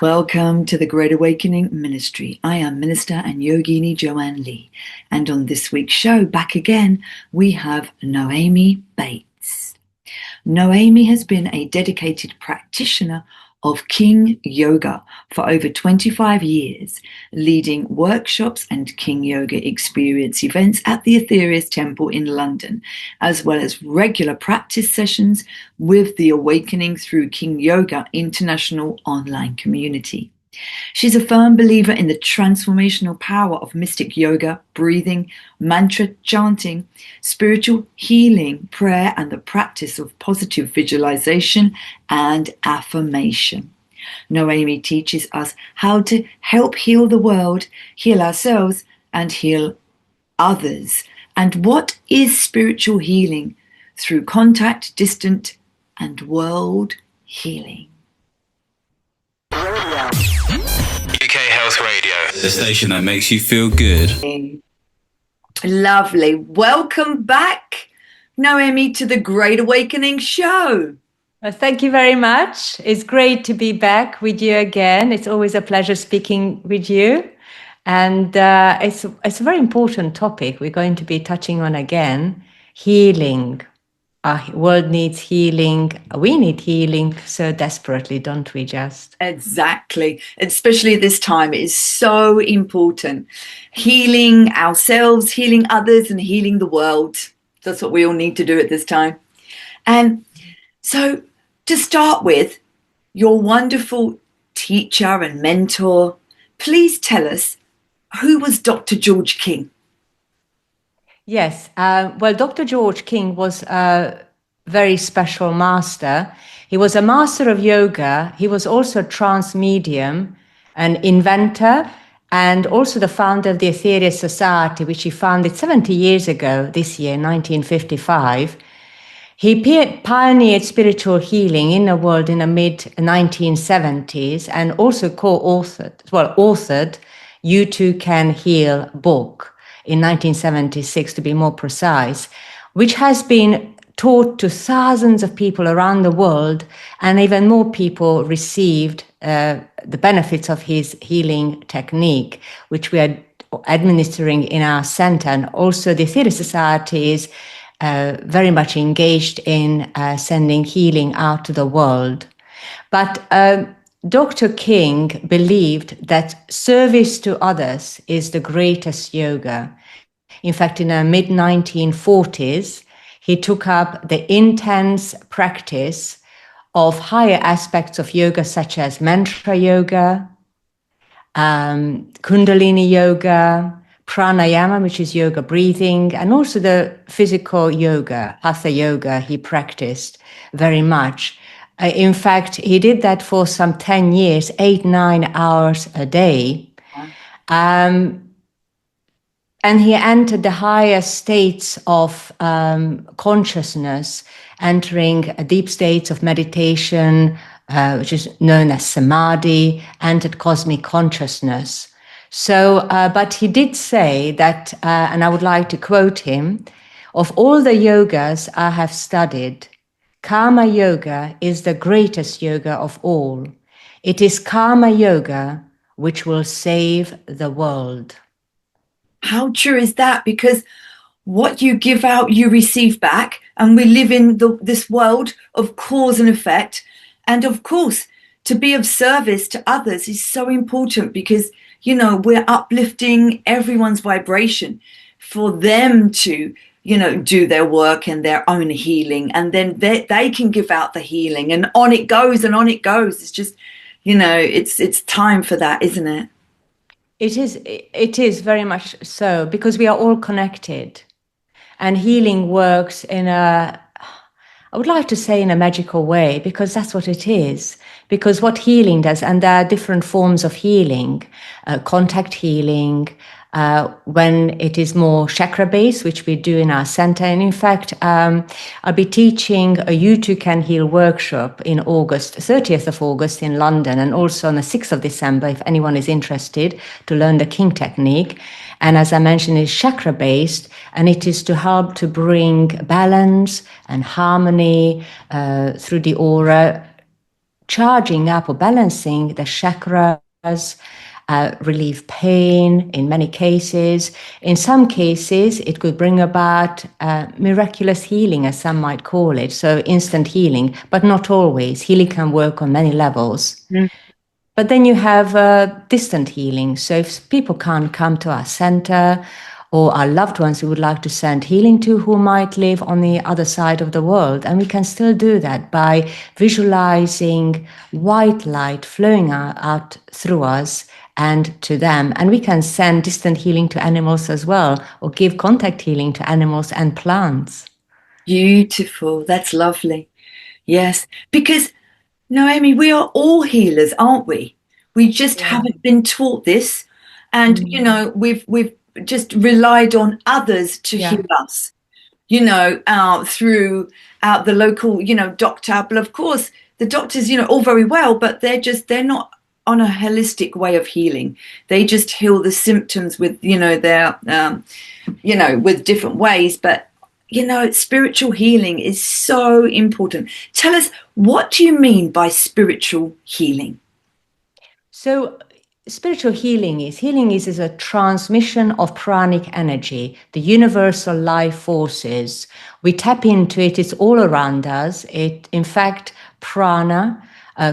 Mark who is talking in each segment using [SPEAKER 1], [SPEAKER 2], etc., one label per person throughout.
[SPEAKER 1] Welcome to the Great Awakening Ministry. I am Minister and Yogini Joanne Lee. And on this week's show, back again, we have Noemi Bates. Noemi has been a dedicated practitioner of King Yoga for over 25 years, leading workshops and King Yoga experience events at the Aetherius Temple in London, as well as regular practice sessions with the Awakening Through King Yoga International online community. She's a firm believer in the transformational power of mystic yoga, breathing, mantra chanting, spiritual healing, prayer, and the practice of positive visualization and affirmation. Noemi teaches us how to help heal the world, heal ourselves, and heal others. And what is spiritual healing through contact, distant, and world healing?
[SPEAKER 2] UK Health Radio, the station that makes you feel good.
[SPEAKER 1] Lovely. Welcome back, Noemi, to the Great Awakening Show.
[SPEAKER 3] Thank you very much. It's great to be back with you again. It's always a pleasure speaking with you. And it's a very important topic we're going to be touching on again, healing. Our world needs healing. We need healing so desperately, don't we, just?
[SPEAKER 1] Exactly. Especially this time, it is so important. Healing ourselves, healing others, and healing the world. That's what we all need to do at this time. And so to start with, your wonderful teacher and mentor, please tell us, who was Dr. George King?
[SPEAKER 3] Yes, well, Dr. George King was a very special master. He was a master of yoga. He was also a trance medium, an inventor, and also the founder of the Aetherius Society, which he founded 70 years ago, this year, 1955. He pioneered spiritual healing in the world in the mid-1970s and also authored You Too Can Heal book in 1976, to be more precise, which has been taught to thousands of people around the world, and even more people received the benefits of his healing technique, which we are administering in our center. And also the Aetherius Society is very much engaged in sending healing out to the world. But Dr. King believed that service to others is the greatest yoga. In fact, in the mid-1940s, he took up the intense practice of higher aspects of yoga, such as mantra yoga, kundalini yoga, pranayama, which is yoga breathing, and also the physical yoga, hatha yoga, he practiced very much. In fact, he did that for some 10 years, 8-9 hours a day. And he entered the higher states of consciousness, entering deep states of meditation, which is known as samadhi, entered cosmic consciousness. So, but he did say that, and I would like to quote him, of all the yogas I have studied, Karma Yoga is the greatest yoga of all. It is Karma Yoga which will save the world.
[SPEAKER 1] How true is that? Because what you give out, you receive back. And we live in this world of cause and effect. And of course, to be of service to others is so important because, you know, we're uplifting everyone's vibration for them to, you know, do their work and their own healing. And then they can give out the healing, and on it goes and on it goes. It's just, you know, it's time for that, isn't it?
[SPEAKER 3] It is very much so, because we are all connected, and healing works in I would like to say in a magical way, because that's what it is. Because what healing does, and there are different forms of healing, contact healing, when it is more chakra-based, which we do in our center. And in fact, I'll be teaching a You Too Can Heal workshop in August, 30th of August in London, and also on the 6th of December, if anyone is interested to learn the King technique. And as I mentioned, it's chakra-based, and it is to help to bring balance and harmony through the aura, charging up or balancing the chakras, relieve pain in many cases. In some cases, it could bring about miraculous healing, as some might call it, so instant healing, but not always. Healing can work on many levels. But then you have distant healing. So if people can't come to our center, or our loved ones we would like to send healing to who might live on the other side of the world. And we can still do that by visualizing white light flowing out through us and to them. And we can send distant healing to animals as well, or give contact healing to animals and plants.
[SPEAKER 1] Beautiful. That's lovely. Yes. Because, Noémi, we are all healers, aren't we? We just haven't been taught this. And, you know, we've just relied on others to heal us, you know, throughout the local, you know, doctor. But of course, the doctors, you know, all very well, but they're not on a holistic way of healing. They just heal the symptoms with, you know, their, you know, with different ways. But, you know, spiritual healing is so important. Tell us, what do you mean by spiritual healing?
[SPEAKER 3] So spiritual healing is a transmission of pranic energy, the universal life forces. We tap into it, it's all around us. In fact, prana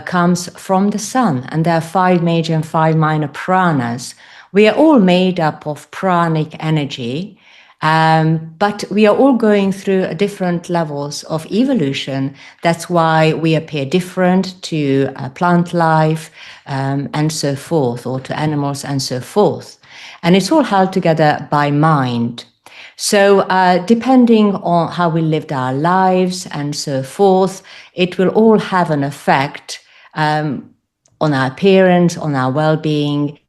[SPEAKER 3] comes from the sun, and there are 5 major and 5 minor pranas. We are all made up of pranic energy, but we are all going through different levels of evolution. That's why we appear different to plant life and so forth, or to animals and so forth. And it's all held together by mind. So depending on how we lived our lives and so forth, it will all have an effect on our appearance, on our well-being,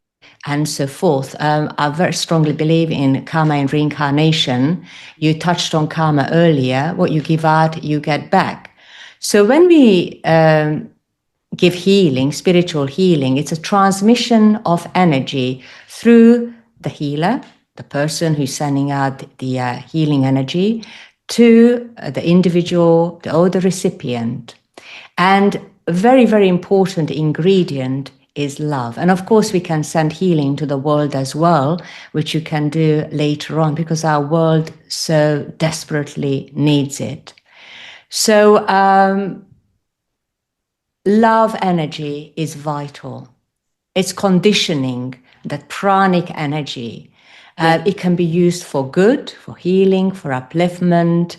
[SPEAKER 3] and so forth. I very strongly believe in karma and reincarnation. You touched on karma earlier. What you give out, you get back. So when we give healing, spiritual healing, it's a transmission of energy through the healer, the person who's sending out the healing energy, to the individual or the recipient. And a very, very important ingredient is love. And of course, we can send healing to the world as well, which you can do later on, because our world so desperately needs it. So love energy is vital. It's conditioning, that pranic energy. It can be used for good, for healing, for upliftment,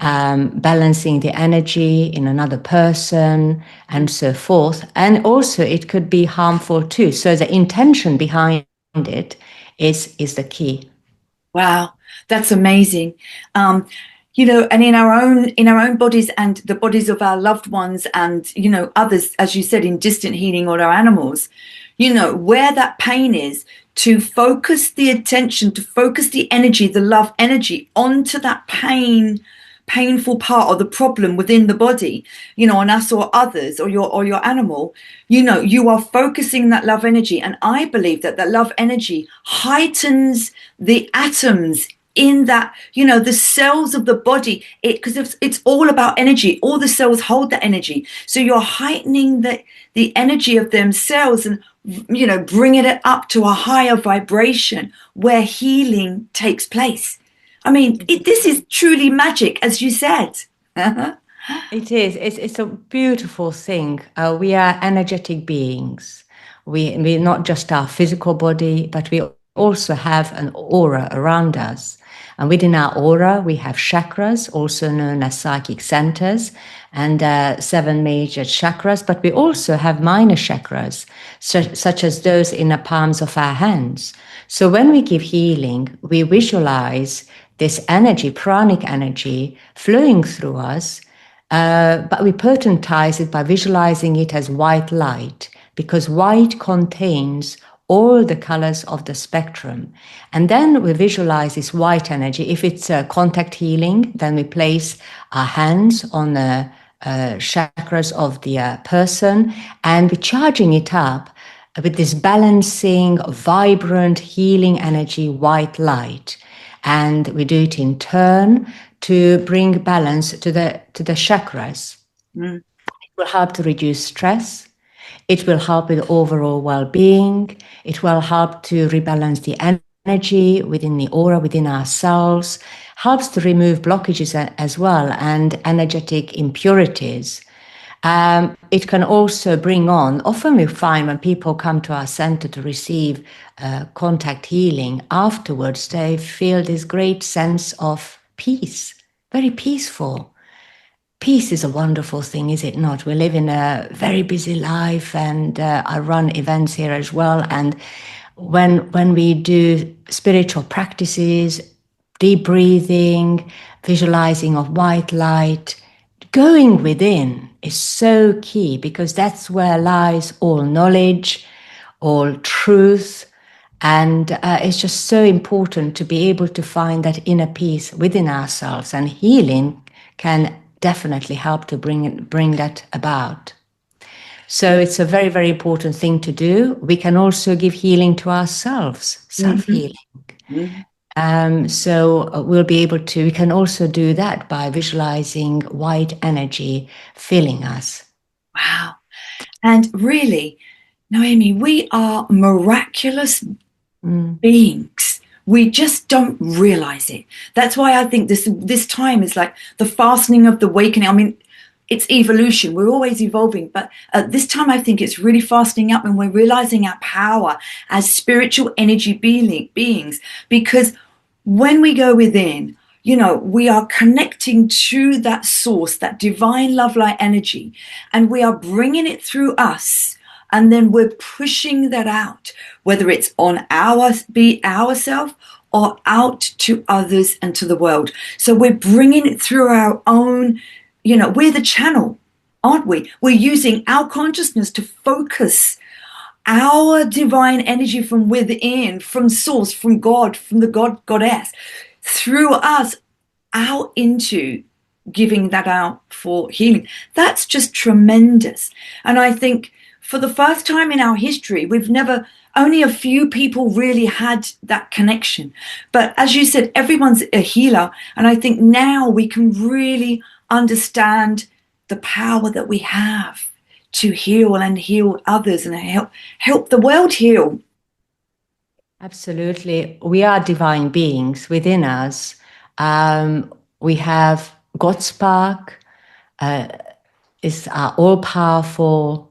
[SPEAKER 3] balancing the energy in another person, and so forth. And also it could be harmful too. So the intention behind it is the key.
[SPEAKER 1] Wow, that's amazing. You know, and in our own bodies and the bodies of our loved ones and, you know, others, as you said, in distant healing or our animals, you know, where that pain is, to focus the attention, to focus the energy, the love energy onto that painful part or the problem within the body, you know, on us or others or your animal, you know, you are focusing that love energy. And I believe that love energy heightens the atoms in that, you know, the cells of the body, because it's all about energy. All the cells hold that energy. So you're heightening the energy of them cells and, you know, bringing it up to a higher vibration where healing takes place. I mean, this is truly magic, as you said.
[SPEAKER 3] It is. It's a beautiful thing. We are energetic beings. We're not just our physical body, but we also have an aura around us. And within our aura, we have chakras, also known as psychic centers, and 7 major chakras. But we also have minor chakras, such as those in the palms of our hands. So when we give healing, we visualize this energy, pranic energy, flowing through us, but we potencize it by visualizing it as white light, because white contains all the colors of the spectrum. And then we visualize this white energy. If it's contact healing, then we place our hands on the chakras of the person, and we're charging it up with this balancing, vibrant, healing energy, white light. And we do it in turn to bring balance to the chakras. It will help to reduce stress. It will help with overall well-being. It will help to rebalance the energy within the aura, within ourselves, helps to remove blockages as well and energetic impurities. It can also bring on, often we find when people come to our center to receive contact healing, afterwards they feel this great sense of peace, very peaceful. Peace is a wonderful thing, is it not? We live in a very busy life, and I run events here as well. And when we do spiritual practices, deep breathing, visualizing of white light, going within is so key, because that's where lies all knowledge, all truth. And it's just so important to be able to find that inner peace within ourselves, and healing can definitely help to bring that about. So it's a very, very important thing to do. We can also give healing to ourselves, self-healing. So we'll be able to, we can also do that by visualizing white energy filling us.
[SPEAKER 1] Wow. And really, Noémi, we are miraculous beings. We just don't realize it. That's why I think this time is like the fastening of the awakening. I mean, it's evolution. We're always evolving. But this time I think it's really fastening up, and we're realizing our power as spiritual energy beings. Because when we go within, you know, we are connecting to that source, that divine love light energy, and we are bringing it through us. And then we're pushing that out, whether it's on ourself or out to others and to the world. So we're bringing it through our own, you know, we're the channel, aren't we? We're using our consciousness to focus our divine energy from within, from source, from God, from the goddess, through us out into giving that out for healing. That's just tremendous. And I think for the first time in our history, only a few people really had that connection. But as you said, everyone's a healer. And I think now we can really understand the power that we have to heal and heal others and help the world heal.
[SPEAKER 3] Absolutely. We are divine beings within us. We have God Spark, is all-powerful.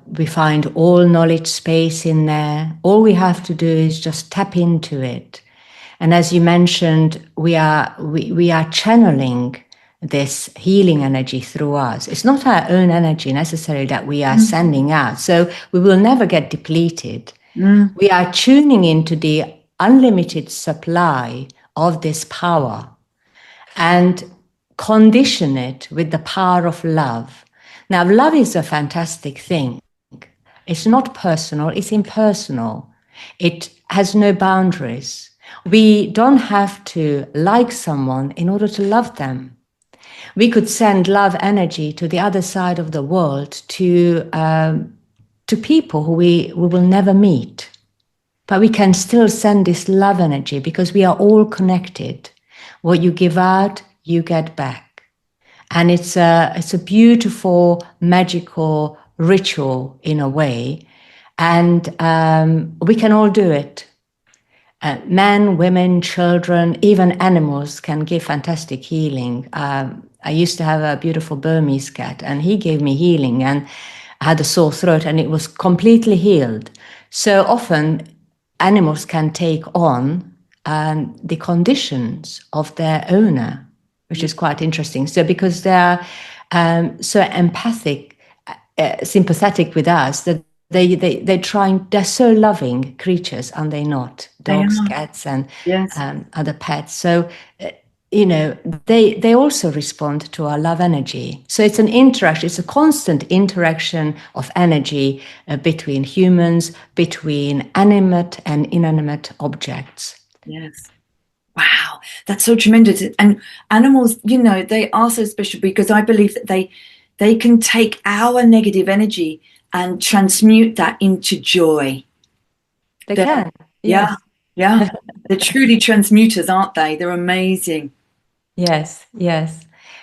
[SPEAKER 3] We find all knowledge space in there. All we have to do is just tap into it. And as you mentioned, we are channeling this healing energy through us. It's not our own energy necessarily that we are sending out. So we will never get depleted. We are tuning into the unlimited supply of this power and condition it with the power of love. Now, love is a fantastic thing. It's not personal, it's impersonal. It has no boundaries. We don't have to like someone in order to love them. We could send love energy to the other side of the world, to people who we will never meet. But we can still send this love energy because we are all connected. What you give out, you get back. And it's a beautiful, magical ritual in a way. And we can all do it. Men, women, children, even animals can give fantastic healing. I used to have a beautiful Burmese cat, and he gave me healing, and I had a sore throat, and it was completely healed. So often animals can take on the conditions of their owner, which is quite interesting. So because they're so empathic, sympathetic with us, that they're so loving creatures, are they not? Dogs, cats, and other pets. So they also respond to our love energy. So it's an interaction. It's a constant interaction of energy between humans, between animate and inanimate objects.
[SPEAKER 1] Yes. Wow, that's so tremendous. And animals, they are so special because I believe that they can take our negative energy and transmute that into joy.
[SPEAKER 3] They can.
[SPEAKER 1] Yes. Yeah. They're truly transmuters, aren't they? They're amazing.
[SPEAKER 3] Yes.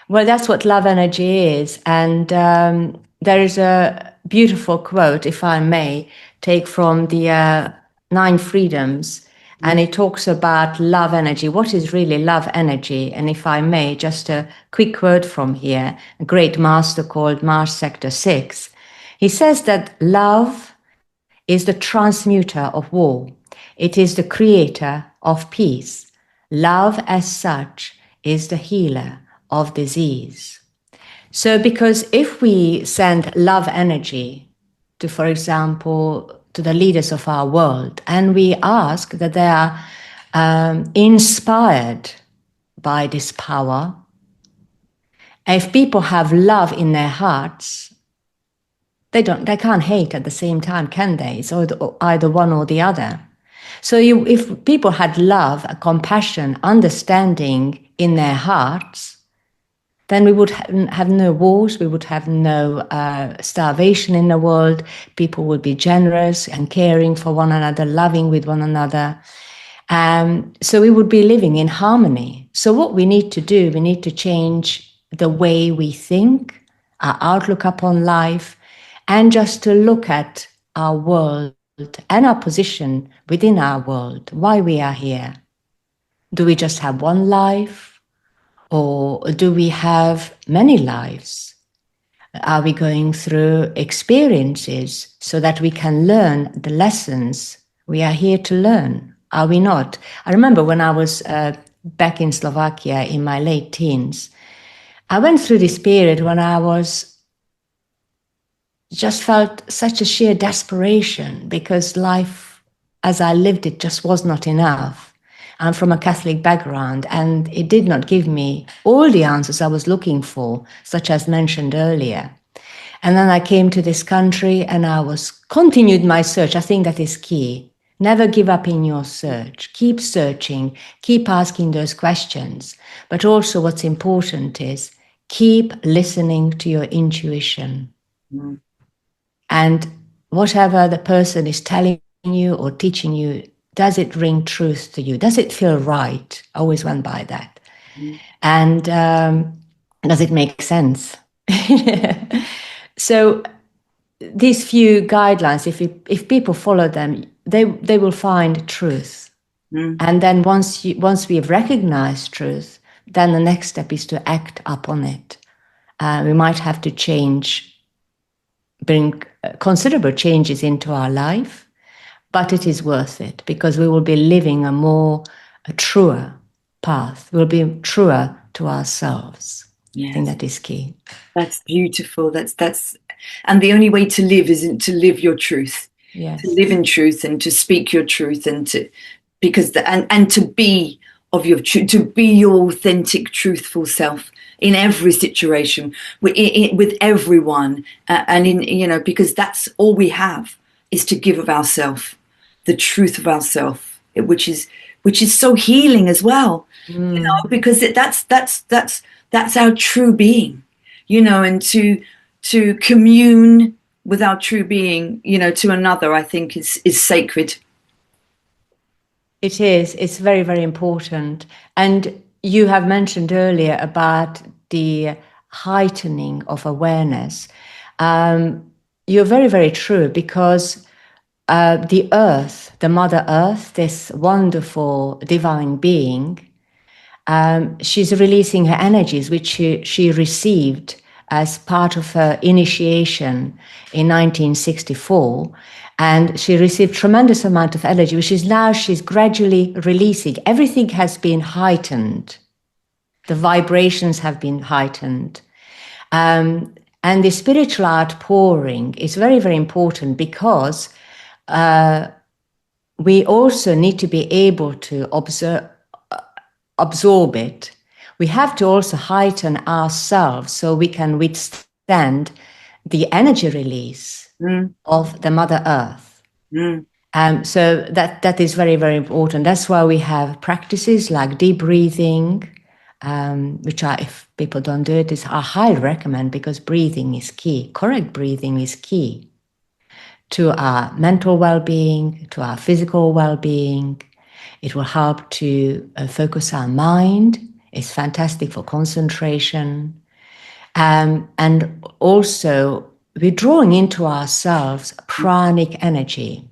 [SPEAKER 3] Well, that's what love energy is. And there is a beautiful quote, if I may, take from the Nine Freedoms. And it talks about love energy. What is really love energy? And if I may, just a quick quote from here, a great master called Mars Sector 6. He says that love is the transmuter of war. It is the creator of peace. Love as such is the healer of disease. So because if we send love energy to, for example, to the leaders of our world, and we ask that they are inspired by this power, if people have love in their hearts, they can't hate at the same time, can they? It's either one or the other. So if people had love, compassion, understanding in their hearts, then we would have no wars, we would have no starvation in the world, people would be generous and caring for one another, loving with one another. So we would be living in harmony. So what we need to do, we need to change the way we think, our outlook upon life, and just to look at our world and our position within our world, why we are here. Do we just have one life? Or do we have many lives? Are we going through experiences so that we can learn the lessons we are here to learn? Are we not? I remember when I was back in Slovakia in my late teens, I went through this period when I just felt such a sheer desperation because life as I lived it just was not enough. I'm from a Catholic background, and it did not give me all the answers I was looking for, such as mentioned earlier. And then I came to this country and I continued my search. I think that is key. Never give up in your search. Keep searching, keep asking those questions. But also what's important is keep listening to your intuition. Mm. And whatever the person is telling you or teaching you, does it ring truth to you? Does it feel right? I always went by that. Mm. And does it make sense? So these few guidelines, if people follow them, they will find truth. Mm. And then once we have recognized truth, then the next step is to act upon it. We might have to bring considerable changes into our life, but it is worth it because we will be living a truer path. We'll be truer to ourselves. Yes. I think that is key.
[SPEAKER 1] That's beautiful. That's, and the only way to live isn't to live your truth. Yes. To live in truth and to speak your truth and to be of your truth, to be your authentic, truthful self in every situation with everyone, and because that's all we have is to give of ourself, the truth of ourself, which is so healing as well. Mm. Because that's our true being, and to commune with our true being, to another, I think is sacred.
[SPEAKER 3] It is. It's very, very important. And you have mentioned earlier about the heightening of awareness. You're very, very true because the earth, the Mother Earth, this wonderful divine being, she's releasing her energies, which she received as part of her initiation in 1964. And she received tremendous amount of energy, which is now she's gradually releasing. Everything has been heightened. The vibrations have been heightened. And the spiritual outpouring is very, very important because we also need to be able to absorb it. We have to also heighten ourselves so we can withstand the energy release of the Mother Earth. Mm. So that is very, very important. That's why we have practices like deep breathing, which if people don't do it, I highly recommend because breathing is key. Correct breathing is key to our mental well-being, to our physical well-being. It will help to focus our mind. It's fantastic for concentration. And also, we're drawing into ourselves pranic energy.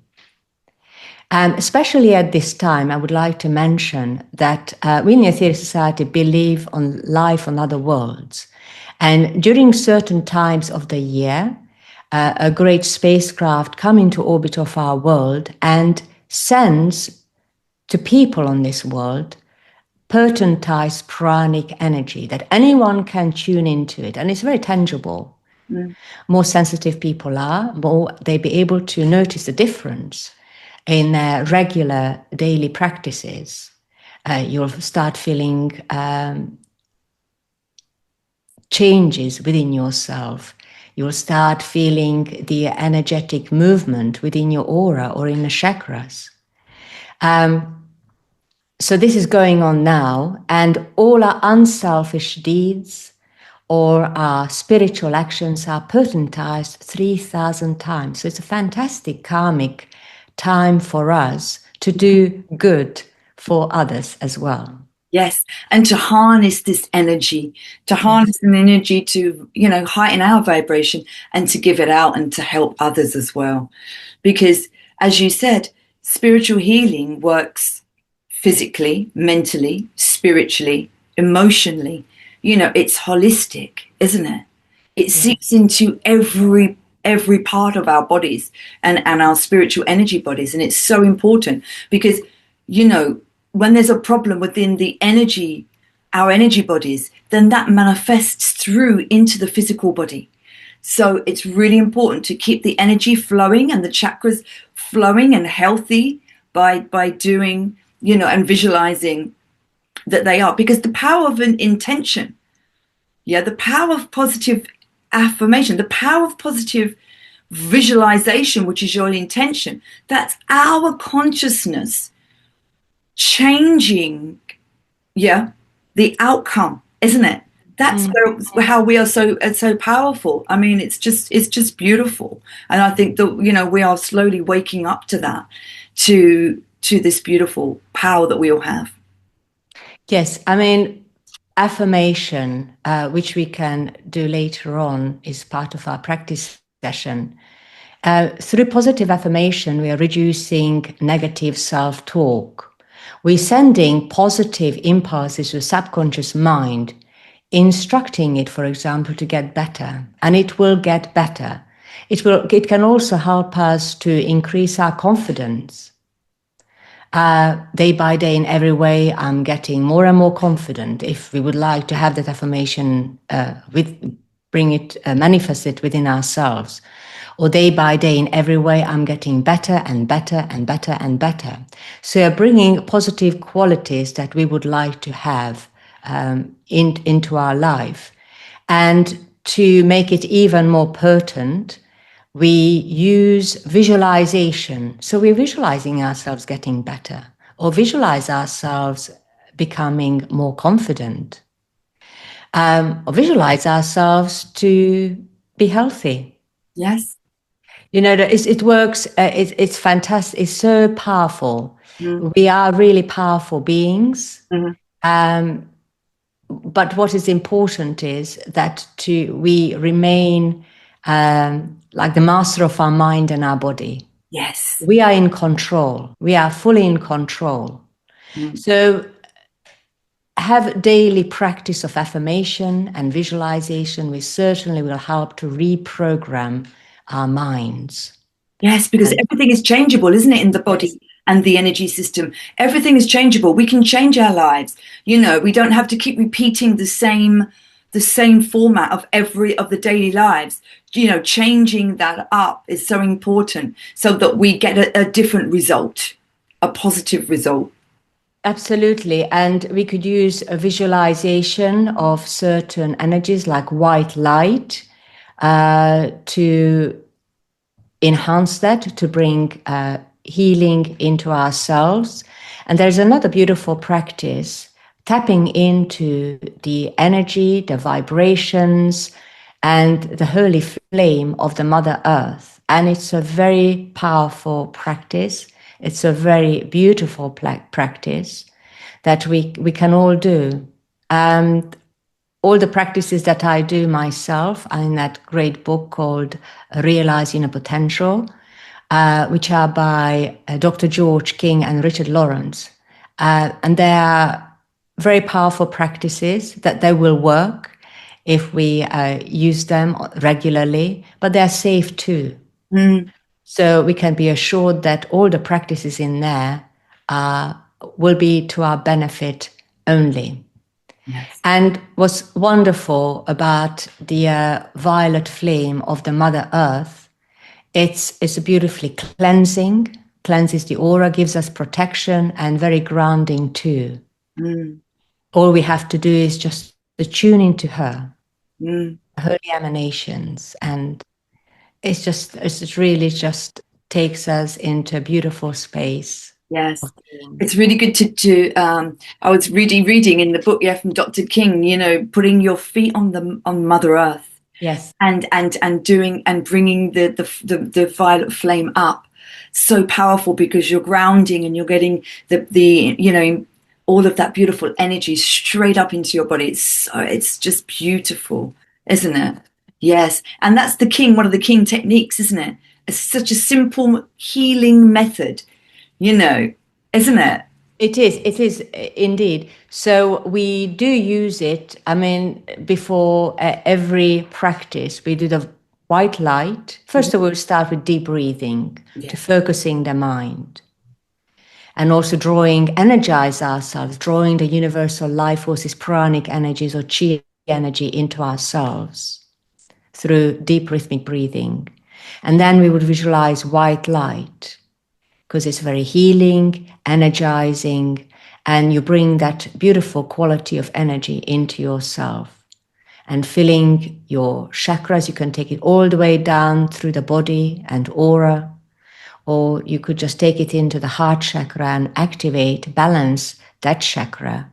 [SPEAKER 3] Especially at this time, I would like to mention that we in the Aetherius Society believe on life on other worlds. And during certain times of the year, a great spacecraft come into orbit of our world and sends to people on this world potentized pranic energy that anyone can tune into it. And it's very tangible. More sensitive people are, more they be able to notice the difference in regular daily practices. You'll start feeling changes within yourself. You'll start feeling the energetic movement within your aura or in the chakras. So this is going on now, and all our unselfish deeds or our spiritual actions are potentized 3,000 times. So it's a fantastic karmic time for us to do good for others as well.
[SPEAKER 1] Yes, and to harness this energy, to harness an energy to, heighten our vibration and to give it out and to help others as well. Because, as you said, spiritual healing works physically, mentally, spiritually, emotionally. It's holistic, isn't it? It seeps into every part of our bodies and our spiritual energy bodies. And it's so important because, when there's a problem within our energy bodies, then that manifests through into the physical body. So it's really important to keep the energy flowing and the chakras flowing and healthy by doing, and visualizing that they are. Because the power of an intention, the power of positive affirmation, the power of positive visualization, which is your intention, that's our consciousness changing the outcome, isn't it? That's how we are so powerful. I mean, it's just beautiful. And I think that we are slowly waking up to that, to this beautiful power that we all have.
[SPEAKER 3] Yes, I mean, affirmation, which we can do later on, is part of our practice session. Through positive affirmation, we are reducing negative self-talk. We're sending positive impulses to the subconscious mind, instructing it, for example, to get better, and it will get better. It can also help us to increase our confidence. Day by day, in every way, I'm getting more and more confident. If we would like to have that affirmation, manifest it within ourselves. Or day by day, in every way, I'm getting better and better and better and better. So bringing positive qualities that we would like to have into our life. And to make it even more potent, we use visualization. So we're visualizing ourselves getting better, or visualize ourselves becoming more confident, or visualize ourselves to be healthy.
[SPEAKER 1] Yes.
[SPEAKER 3] It works. It's fantastic. It's so powerful. We are really powerful beings. But what is important is that we remain like the master of our mind and our body.
[SPEAKER 1] Yes.
[SPEAKER 3] We are in control. We are fully in control. So have daily practice of affirmation and visualization, which certainly will help to reprogram our minds.
[SPEAKER 1] Yes, because everything is changeable, isn't it, in the body and the energy system? Everything is changeable. We can change our lives. We don't have to keep repeating the same format of the daily lives. Changing that up is so important so that we get a different result, a positive result.
[SPEAKER 3] Absolutely. And we could use a visualization of certain energies like white light to enhance that, to bring healing into ourselves. And there's another beautiful practice, tapping into the energy, the vibrations, and the holy flame of the Mother Earth. And it's a very powerful practice. It's a very beautiful practice that we can all do. And all the practices that I do myself are in that great book called Realizing a Potential, which are by Dr. George King and Richard Lawrence. And they are very powerful practices that they will work if we use them regularly, but they're safe too. So we can be assured that all the practices in there will be to our benefit only.
[SPEAKER 1] Yes.
[SPEAKER 3] And what's wonderful about the violet flame of the Mother Earth, it's beautifully cleanses the aura, gives us protection, and very grounding too. All we have to do is just to tune into her, holy emanations, and it's really just takes us into a beautiful space.
[SPEAKER 1] Yes, it's really good to I was reading in the book, from Dr. King, putting your feet on Mother Earth.
[SPEAKER 3] Yes.
[SPEAKER 1] And doing and bringing the violet flame up, so powerful, because you're grounding and you're getting the all of that beautiful energy straight up into your body. It's just beautiful, isn't it? Yes, and that's one of the King techniques, isn't it? It's such a simple healing method, isn't it?
[SPEAKER 3] It is indeed. So we do use it. I mean, before every practice, we do the white light. First of all, we start with deep breathing to focusing the mind. And also energize ourselves, drawing the universal life forces, pranic energies or chi energy into ourselves through deep rhythmic breathing. And then we would visualize white light, because it's very healing, energizing, and you bring that beautiful quality of energy into yourself. And filling your chakras, you can take it all the way down through the body and aura, or you could just take it into the heart chakra and activate, balance that chakra,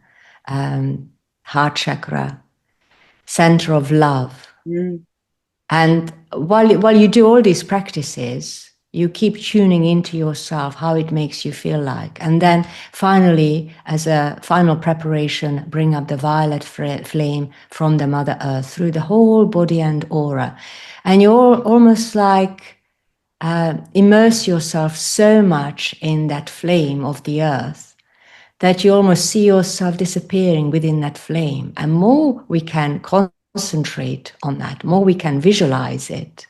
[SPEAKER 3] heart chakra, center of love. And while you do all these practices, you keep tuning into yourself, how it makes you feel like. And then finally, as a final preparation, bring up the violet flame from the Mother Earth through the whole body and aura. And you're almost like immerse yourself so much in that flame of the earth that you almost see yourself disappearing within that flame. And more we can concentrate on that, more we can visualize it,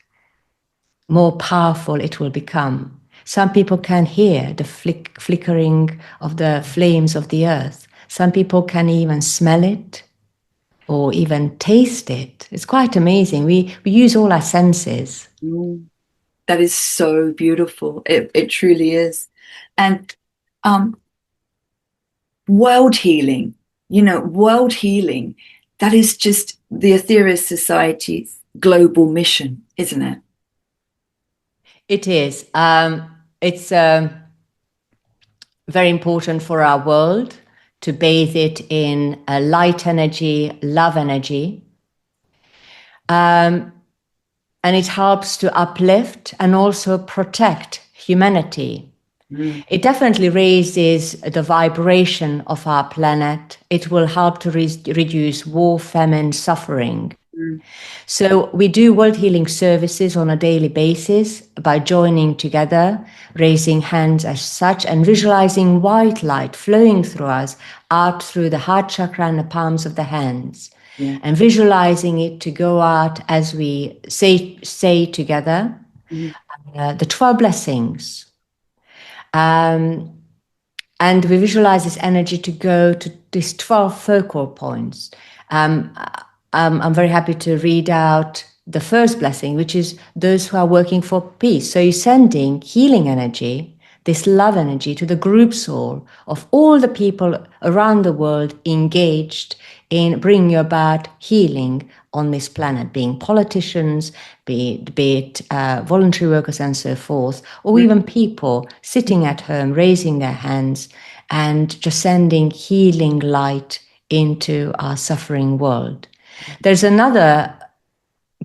[SPEAKER 3] more powerful it will become. Some people can hear the flickering of the flames of the earth. Some people can even smell it or even taste it. It's quite amazing. We use all our senses.
[SPEAKER 1] That is so beautiful. It truly is. And world healing, that is just the Aetherius Society's global mission, isn't it?
[SPEAKER 3] It is. It's very important for our world to bathe it in light energy, love energy. And it helps to uplift and also protect humanity. It definitely raises the vibration of our planet. It will help to reduce war, famine, suffering. So we do world healing services on a daily basis by joining together, raising hands as such, and visualizing white light flowing through us out through the heart chakra and the palms of the hands. And visualizing it to go out as we say together the 12 blessings. And we visualize this energy to go to these 12 focal points. I'm very happy to read out the first blessing, which is those who are working for peace. So you're sending healing energy, this love energy, to the group soul of all the people around the world engaged in bringing about healing on this planet, being politicians, be it voluntary workers and so forth, or even people sitting at home, raising their hands and just sending healing light into our suffering world. There's another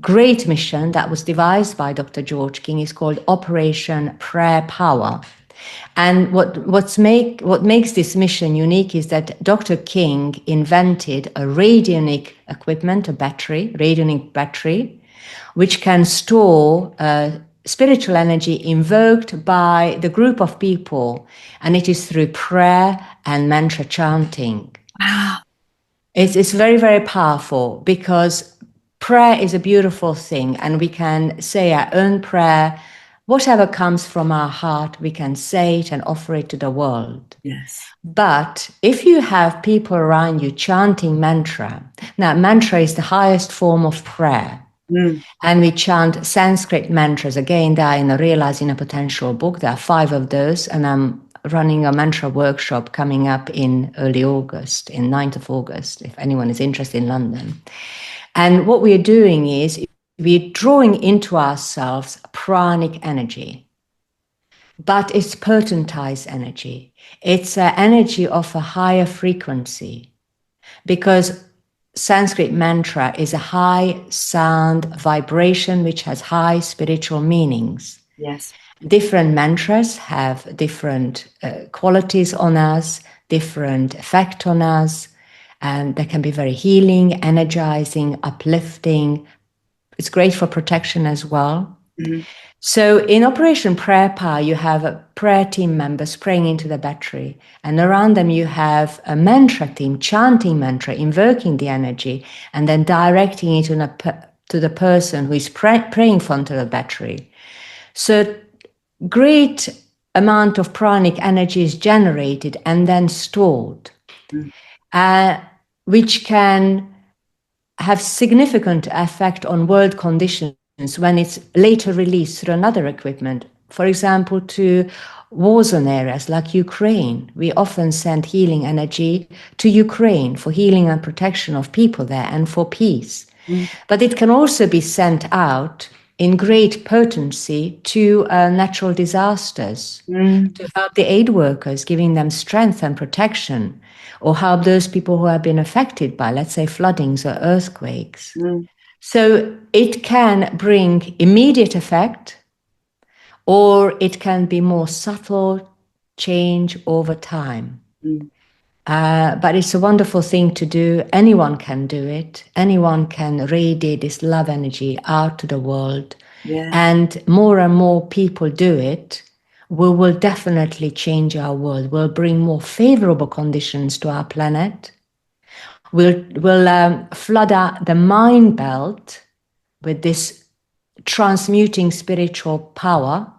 [SPEAKER 3] great mission that was devised by Dr. George King. It's called Operation Prayer Power. And what makes this mission unique is that Dr. King invented a radionic equipment, a radionic battery, which can store spiritual energy invoked by the group of people, and it is through prayer and mantra chanting.
[SPEAKER 1] Wow.
[SPEAKER 3] It's very, very powerful, because prayer is a beautiful thing, and we can say our own prayer. Whatever comes from our heart, we can say it and offer it to the world.
[SPEAKER 1] Yes.
[SPEAKER 3] But if you have people around you chanting mantra, now mantra is the highest form of prayer. And we chant Sanskrit mantras. Again, they are in the Realizing a Potential book. There are 5 of those, and I'm running a mantra workshop coming up in early August, in 9th of August, if anyone is interested in London. And what we're doing is we're drawing into ourselves pranic energy, but it's potentized energy. It's an energy of a higher frequency, because Sanskrit mantra is a high sound vibration which has high spiritual meanings.
[SPEAKER 1] Yes.
[SPEAKER 3] Different mantras have different qualities on us, different effect on us, and they can be very healing, energizing, uplifting. It's great for protection as well. So in Operation Prayer Power, you have prayer team members praying into the battery, and around them you have a mantra team chanting mantra, invoking the energy, and then directing it to the person who is praying front of the battery. So great amount of pranic energy is generated and then stored, which can have significant effect on world conditions when it's later released through another equipment. For example, to war zone areas like Ukraine. We often send healing energy to Ukraine for healing and protection of people there and for peace. But it can also be sent out in great potency to natural disasters, to help the aid workers, giving them strength and protection, or help those people who have been affected by, let's say, floodings or earthquakes. So it can bring immediate effect, or it can be more subtle change over time. But it's a wonderful thing to do. Anyone can do it. Anyone can radiate this love energy out to the world.
[SPEAKER 1] Yeah.
[SPEAKER 3] And more people do it, we will definitely change our world. We'll bring more favorable conditions to our planet. We'll flood out the mind belt with this transmuting spiritual power,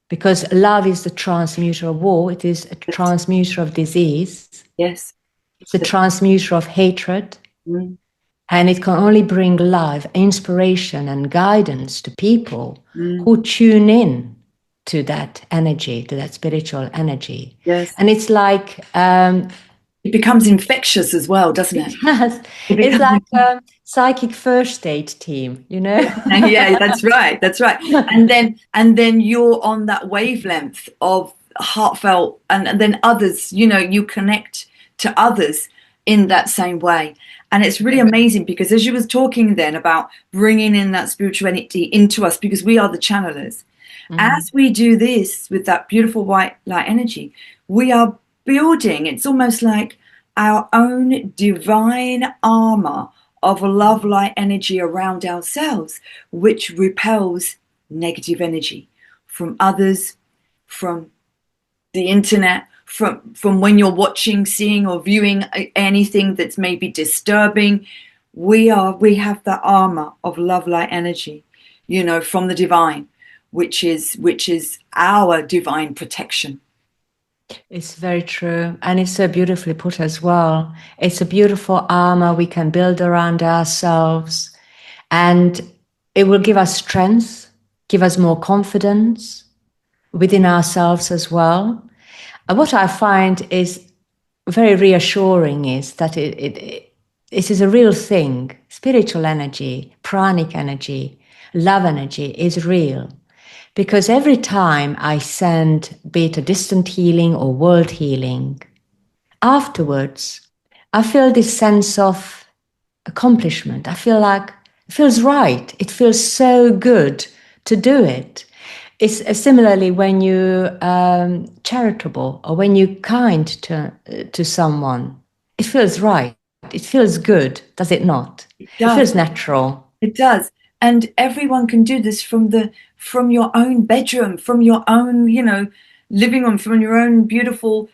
[SPEAKER 3] because love is the transmuter of war. It is a transmuter of disease.
[SPEAKER 1] Yes.
[SPEAKER 3] It's a transmuter of hatred. And it can only bring love, inspiration, and guidance to people who tune in to that energy, to that spiritual energy.
[SPEAKER 1] Yes.
[SPEAKER 3] And it's like
[SPEAKER 1] it becomes infectious as well, doesn't it?
[SPEAKER 3] Yes. It's like a psychic first aid team, you know?
[SPEAKER 1] Yeah, that's right. That's right. And then you're on that wavelength of heartfelt, and then others, you connect to others in that same way. And it's really amazing, because as you was talking then about bringing in that spirituality into us, because we are the channelers, as we do this with that beautiful white light energy, we are building, it's almost like our own divine armor of love light energy around ourselves, which repels negative energy from others, from the internet, from when you're watching, seeing, or viewing anything that's maybe disturbing. We have that armor of love light energy, from the divine, which is our divine protection.
[SPEAKER 3] It's very true. And it's so beautifully put as well. It's a beautiful armor we can build around ourselves, and it will give us strength, give us more confidence within ourselves as well. And what I find is very reassuring is that it is a real thing. Spiritual energy, pranic energy, love energy is real. Because every time I send, be it a distant healing or world healing, afterwards, I feel this sense of accomplishment. I feel like it feels right. It feels so good to do it. it's similarly when you're charitable or when you're kind to someone, it feels right. It feels good, does it not?
[SPEAKER 1] It
[SPEAKER 3] It
[SPEAKER 1] does.
[SPEAKER 3] feels natural.
[SPEAKER 1] It does. And everyone can do this from your own bedroom, from your own, living room, from your own beautiful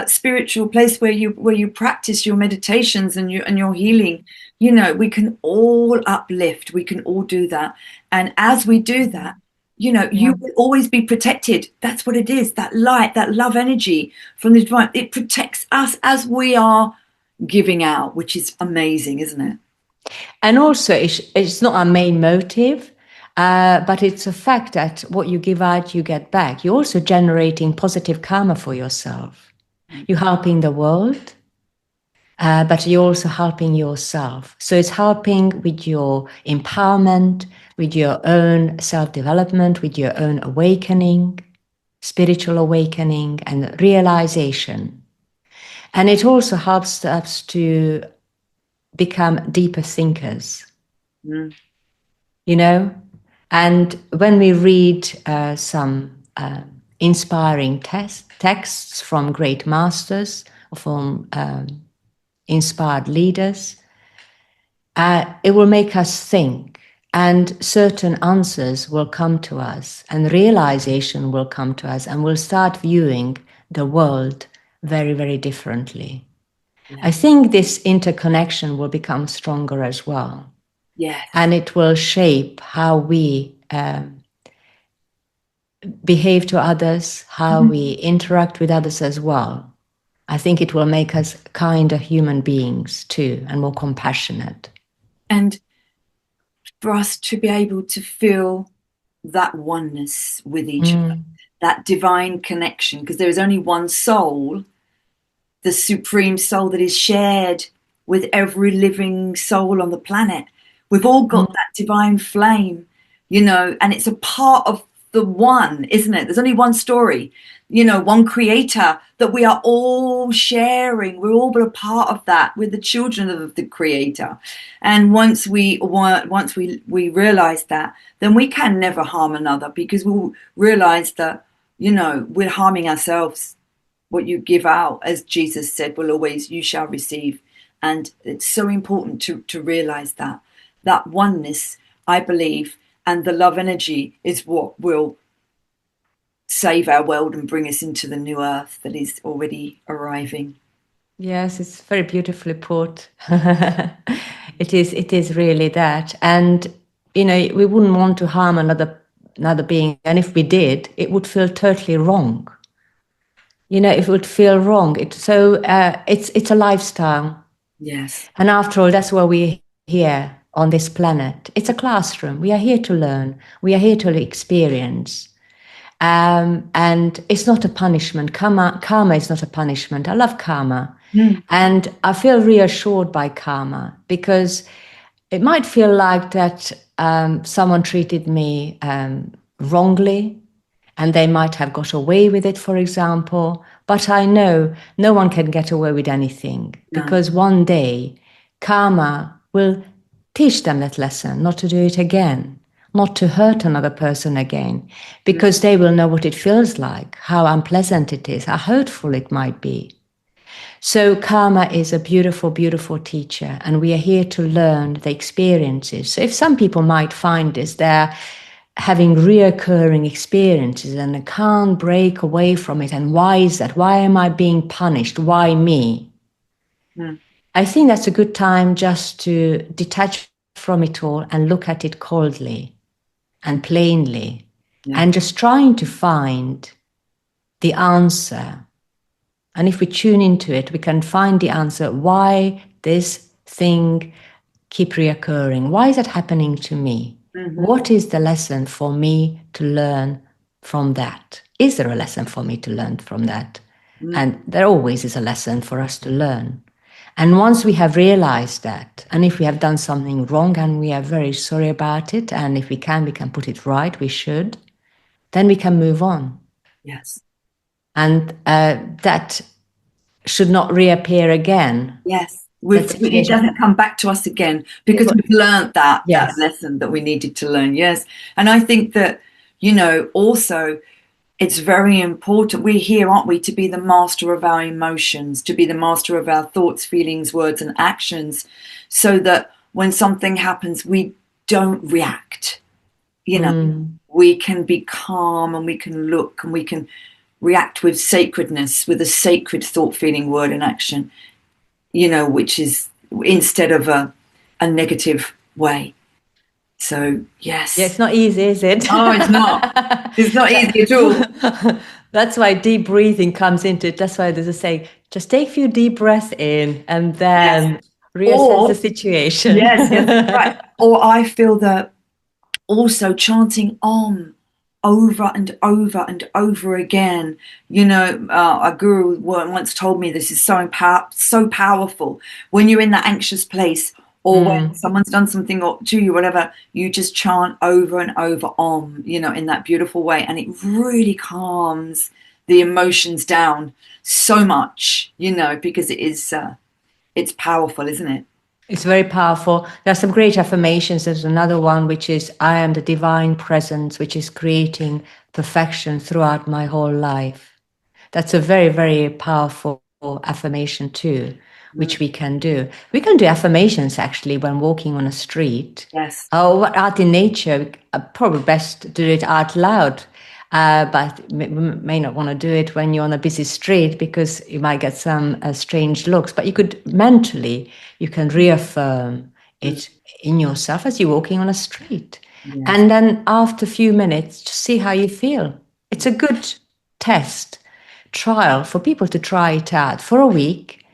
[SPEAKER 1] spiritual place where you practice your meditations and your healing. We can all uplift. We can all do that. And as we do that, you will always be protected. That's what it is. That light, that love energy from the divine, it protects us as we are giving out, which is amazing, isn't it?
[SPEAKER 3] And also, it's not our main motive, but it's a fact that what you give out, you get back. You're also generating positive karma for yourself. You're helping the world, but you're also helping yourself. So it's helping with your empowerment, with your own self-development, with your own awakening, spiritual awakening and realization. And it also helps us to become deeper thinkers, And when we read some inspiring texts from great masters, or from inspired leaders, it will make us think, and certain answers will come to us, and realization will come to us, and we'll start viewing the world very, very differently. Yeah. I think this interconnection will become stronger as well.
[SPEAKER 1] Yes.
[SPEAKER 3] And it will shape how we behave to others, how we interact with others as well. I think it will make us kinder human beings too, and more compassionate.
[SPEAKER 1] And for us to be able to feel that oneness with each other, that divine connection, because there is only one soul, the supreme soul that is shared with every living soul on the planet. We've all got that divine flame, and it's a part of the one, isn't it? There's only one story, one creator that we are all sharing. We're all a part of that. We're the children of the creator. And once we realize that, then we can never harm another, because we'll realize that, we're harming ourselves. What you give out, as Jesus said, will always, you shall receive. And it's so important to realize that oneness, I believe, and the love energy is what will save our world and bring us into the new earth that is already arriving.
[SPEAKER 3] Yes, it's very beautifully put. It is really that. And, we wouldn't want to harm another being. And if we did, it would feel totally wrong. It would feel wrong. It's a lifestyle.
[SPEAKER 1] Yes.
[SPEAKER 3] And after all, that's why we're here on this planet. It's a classroom. We are here to learn. We are here to experience. And it's not a punishment. Karma is not a punishment. I love karma. And I feel reassured by karma, because it might feel like that someone treated me wrongly, and they might have got away with it, for example. But I know no one can get away with anything, because one day karma will teach them that lesson, not to do it again, not to hurt another person again, because they will know what it feels like, how unpleasant it is, how hurtful it might be. So karma is a beautiful, beautiful teacher, and we are here to learn the experiences. So if some people might find this, they're having reoccurring experiences and they can't break away from it. And why is that? Why am I being punished? Why me? I think that's a good time just to detach from it all and look at it coldly and plainly, and just trying to find the answer. And if we tune into it, we can find the answer. Why this thing keep reoccurring? Why is that happening to me? What is the lesson for me to learn from that? Is there a lesson for me to learn from that? And there always is a lesson for us to learn. And once we have realized that, and if we have done something wrong and we are very sorry about it, and if we can put it right, we should, then we can move on.
[SPEAKER 1] Yes.
[SPEAKER 3] And that should not reappear again.
[SPEAKER 1] Yes. It doesn't come back to us again, because we've learned that lesson that we needed to learn. Yes. And I think that, Also, it's very important. We're here, aren't we, to be the master of our emotions, to be the master of our thoughts, feelings, words, and actions, so that when something happens, we don't react. We can be calm, and we can look, and we can react with sacredness, with a sacred thought, feeling, word, and action, which is instead of a negative way. So, yes.
[SPEAKER 3] Yeah, it's not easy, is it?
[SPEAKER 1] Oh, it's not. It's not easy at all.
[SPEAKER 3] That's why deep breathing comes into it. That's why there's a saying, just take a few deep breaths in and then reassess the situation.
[SPEAKER 1] Yes, right. Or I feel that also chanting Om over and over and over again. A guru once told me this is so powerful. When you're in that anxious place, or when someone's done something to you, whatever, you just chant over and over Om, in that beautiful way. And it really calms the emotions down so much, because it's powerful, isn't it?
[SPEAKER 3] It's very powerful. There are some great affirmations. There's another one, which is, I am the divine presence, which is creating perfection throughout my whole life. That's a very, very powerful affirmation too, which we can do. We can do affirmations actually when walking on a street.
[SPEAKER 1] Yes.
[SPEAKER 3] Or out in nature, probably best to do it out loud. But may not want to do it when you're on a busy street because you might get some strange looks. But you could mentally, you can reaffirm it in yourself as you're walking on a street.
[SPEAKER 1] Yes.
[SPEAKER 3] And then after a few minutes, just see how you feel. It's a good trial for people to try it out for a week,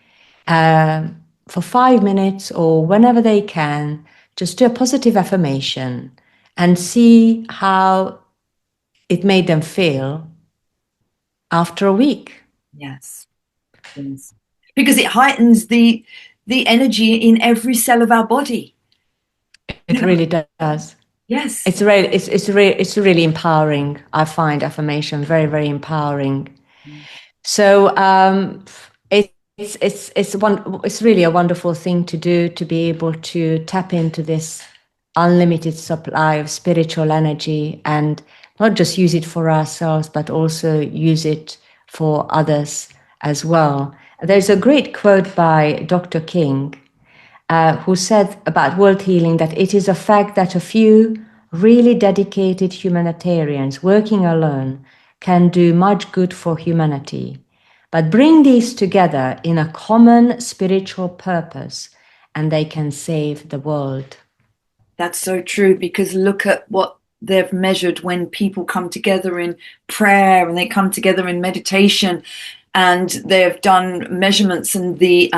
[SPEAKER 3] for 5 minutes or whenever they can. Just do a positive affirmation and see how it made them feel after a week.
[SPEAKER 1] Yes. Because it heightens the energy in every cell of our body.
[SPEAKER 3] It really does.
[SPEAKER 1] Yes.
[SPEAKER 3] It's really empowering. I find affirmation very, very empowering. So it's really a wonderful thing to do, to be able to tap into this unlimited supply of spiritual energy and not just use it for ourselves, but also use it for others as well. There's a great quote by Dr. King, who said about world healing that it is a fact that a few really dedicated humanitarians working alone can do much good for humanity. But bring these together in a common spiritual purpose, and they can save the world.
[SPEAKER 1] That's so true, because look at what they've measured when people come together in prayer and they come together in meditation, and they've done measurements, and the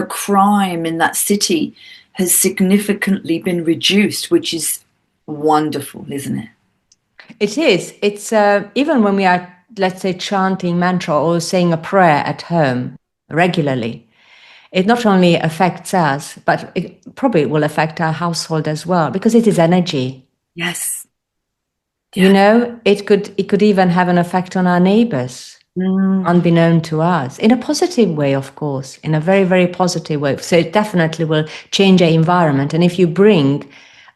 [SPEAKER 1] crime in that city has significantly been reduced, which is wonderful, isn't it?
[SPEAKER 3] It is. It's even when we are, let's say, chanting mantra or saying a prayer at home regularly, it not only affects us, but it probably will affect our household as well, because it is energy.
[SPEAKER 1] Yes.
[SPEAKER 3] Yeah. It could even have an effect on our neighbors, unbeknown to us, in a positive way, of course, in a very, very positive way. So it definitely will change our environment. And if you bring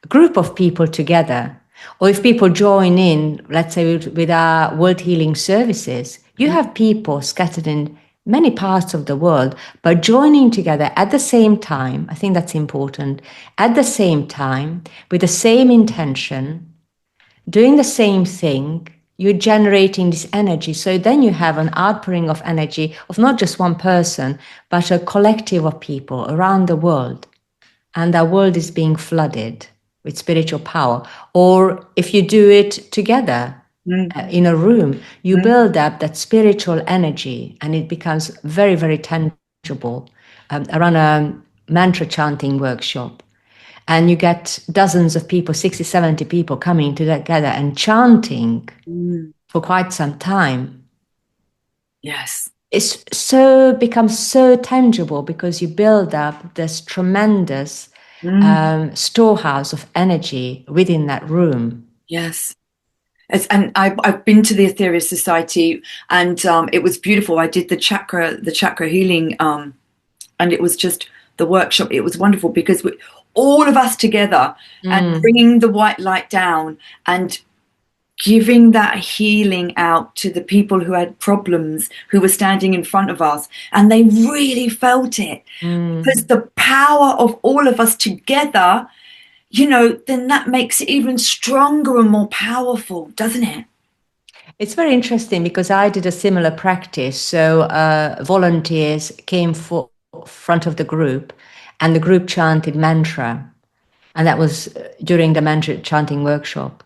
[SPEAKER 3] a group of people together, or if people join in, let's say with our world healing services, you have people scattered in many parts of the world, but joining together at the same time, I think that's important, at the same time, with the same intention, doing the same thing, you're generating this energy. So then you have an outpouring of energy of not just one person, but a collective of people around the world. And our world is being flooded with spiritual power. Or if you do it together in a room, you build up that spiritual energy, and it becomes very, very tangible around a mantra chanting workshop. And you get dozens of people, 60, 70 people coming together and chanting for quite some time.
[SPEAKER 1] Yes.
[SPEAKER 3] It's becomes so tangible because you build up this tremendous storehouse of energy within that room.
[SPEAKER 1] Yes. And I've been to the Aetherius Society, and it was beautiful. I did the chakra healing, and it was just the workshop. It was wonderful because all of us together and bringing the white light down and giving that healing out to the people who had problems, who were standing in front of us, and they really felt it. Because the power of all of us together, you know, then that makes it even stronger and more powerful, doesn't it?
[SPEAKER 3] It's very interesting because I did a similar practice. So volunteers came for front of the group, and the group chanted mantra, and that was during the mantra chanting workshop.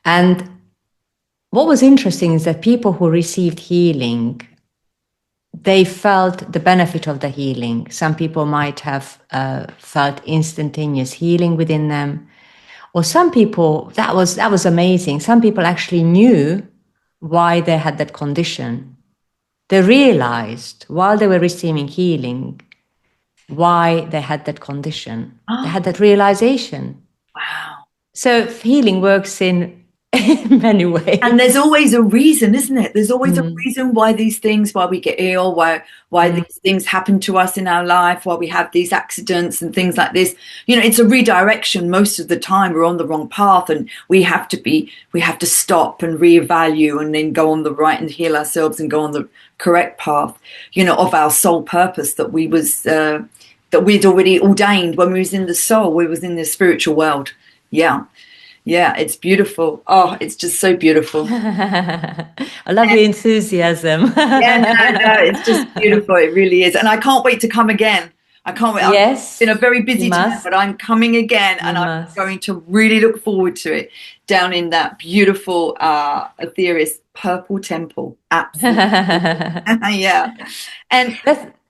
[SPEAKER 3] And what was interesting is that people who received healing, they felt the benefit of the healing. Some people might have felt instantaneous healing within them, or some people, that was amazing. Some people actually knew why they had that condition. They realized while they were receiving healing why they had that condition. They had that realization.
[SPEAKER 1] Wow.
[SPEAKER 3] So healing works in many ways.
[SPEAKER 1] And there's always a reason, isn't it? There's always a reason why these things, why we get ill, why these things happen to us in our life, why we have these accidents and things like this. You know, it's a redirection. Most of the time we're on the wrong path, and we have to stop and reevaluate and then go on the right and heal ourselves and go on the correct path, you know, of our soul purpose that we'd already ordained when we was in the soul, we was in the spiritual world. Yeah, it's beautiful. Oh, it's just so beautiful.
[SPEAKER 3] I love your enthusiasm.
[SPEAKER 1] No, it's just beautiful. It really is. And I can't wait to come again. I can't wait.
[SPEAKER 3] Yes,
[SPEAKER 1] It's been a very busy
[SPEAKER 3] you
[SPEAKER 1] time,
[SPEAKER 3] must.
[SPEAKER 1] but I'm coming again, and
[SPEAKER 3] You
[SPEAKER 1] I'm
[SPEAKER 3] must.
[SPEAKER 1] going to really look forward to it down in that beautiful Aetherius Purple Temple. Absolutely. Yeah. And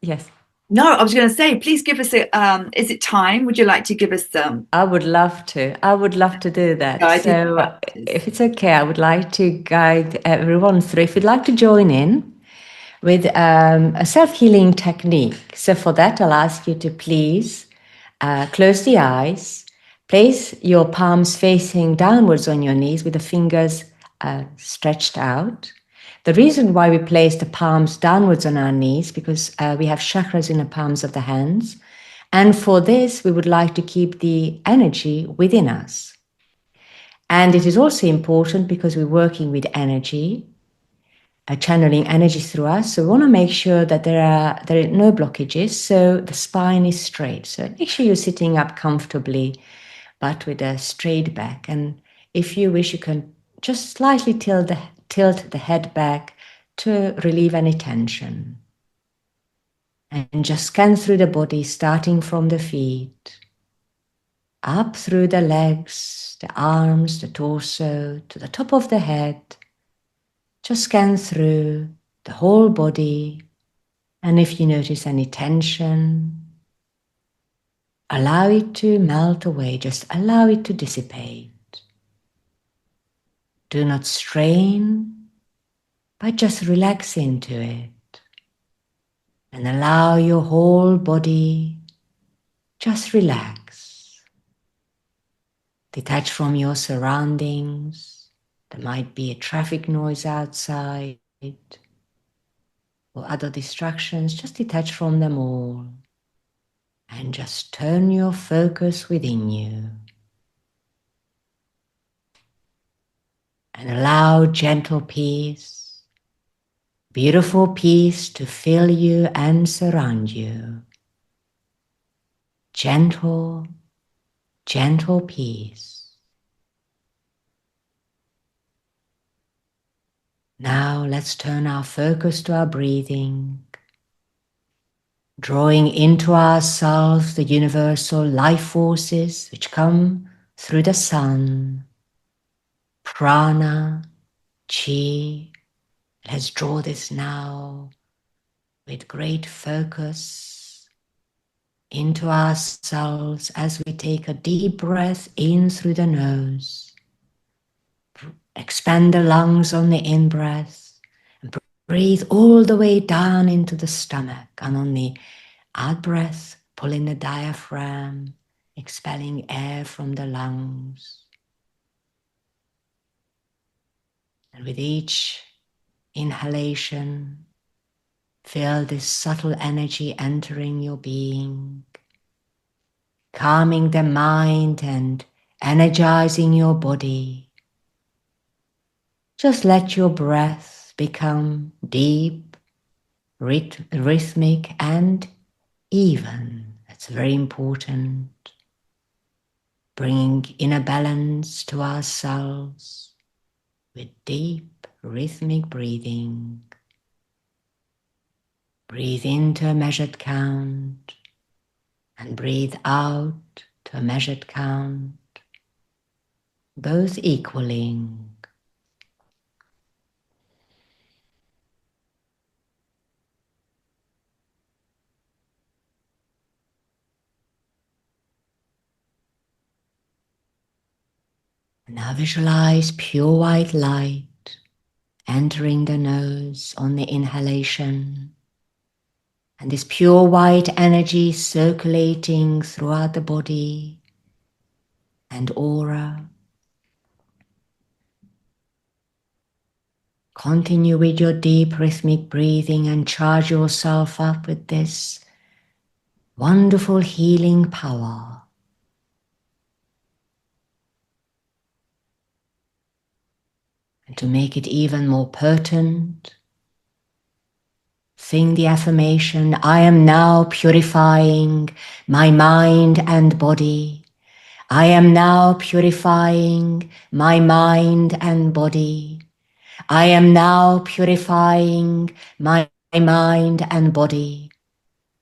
[SPEAKER 3] Yes.
[SPEAKER 1] no, I was going to say, please give us is it time? Would you like to give us some
[SPEAKER 3] I would love to. I would love to do that.
[SPEAKER 1] guided
[SPEAKER 3] So,
[SPEAKER 1] practice?
[SPEAKER 3] if it's okay, I would like to guide everyone through. If you'd like to join in with a self-healing technique. So, for that, I'll ask you to please close the eyes, place your palms facing downwards on your knees with the fingers stretched out. The reason why we place the palms downwards on our knees because we have chakras in the palms of the hands. And for this, we would like to keep the energy within us. And it is also important because we're working with energy, channeling energy through us. So we want to make sure that there are no blockages. So the spine is straight. So make sure you're sitting up comfortably, but with a straight back. And if you wish, you can just slightly tilt the head back to relieve any tension. And just scan through the body, starting from the feet, up through the legs, the arms, the torso, to the top of the head. Just scan through the whole body. And if you notice any tension, allow it to melt away. Just allow it to dissipate. Do not strain, but just relax into it. And allow your whole body just relax. Detach from your surroundings. There might be a traffic noise outside or other distractions. Just detach from them all. And just turn your focus within you. And allow gentle peace, beautiful peace to fill you and surround you. Gentle, gentle peace. Now let's turn our focus to our breathing, drawing into ourselves the universal life forces which come through the sun, prana, chi. Let's draw this now with great focus into ourselves as we take a deep breath in through the nose. Expand the lungs on the in-breath and breathe all the way down into the stomach, and on the out-breath, pull in the diaphragm, expelling air from the lungs. And with each inhalation, feel this subtle energy entering your being, calming the mind and energizing your body. just let your breath become deep, rhythmic and even. That's very important. Bringing inner balance to ourselves with deep, rhythmic breathing. Breathe into a measured count and breathe out to a measured count, both equaling. Now visualize pure white light entering the nose on the inhalation, and this pure white energy circulating throughout the body and aura. Continue with your deep rhythmic breathing and charge yourself up with this wonderful healing power. And to make it even more potent, sing the affirmation, I am now purifying my mind and body. I am now purifying my mind and body. I am now purifying my mind and body.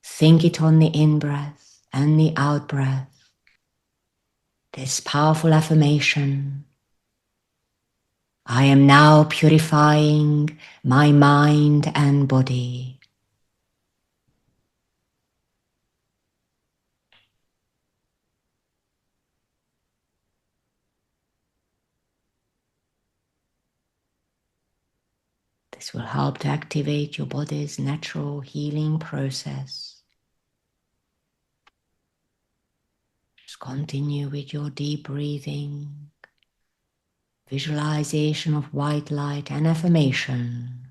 [SPEAKER 3] Think it on the in-breath and the out-breath. This powerful affirmation. I am now purifying my mind and body. This will help to activate your body's natural healing process. Just continue with your deep breathing, visualization of white light and affirmation.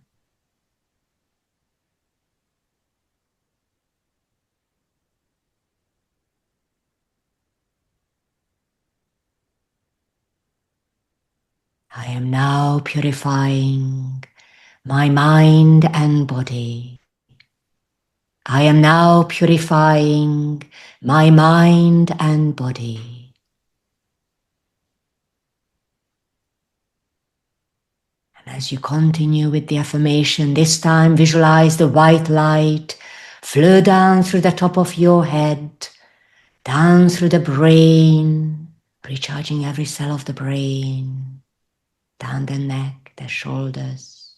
[SPEAKER 3] I am now purifying my mind and body. I am now purifying my mind and body. And as you continue with the affirmation, this time visualize the white light flow down through the top of your head, down through the brain, recharging every cell of the brain, down the neck, the shoulders,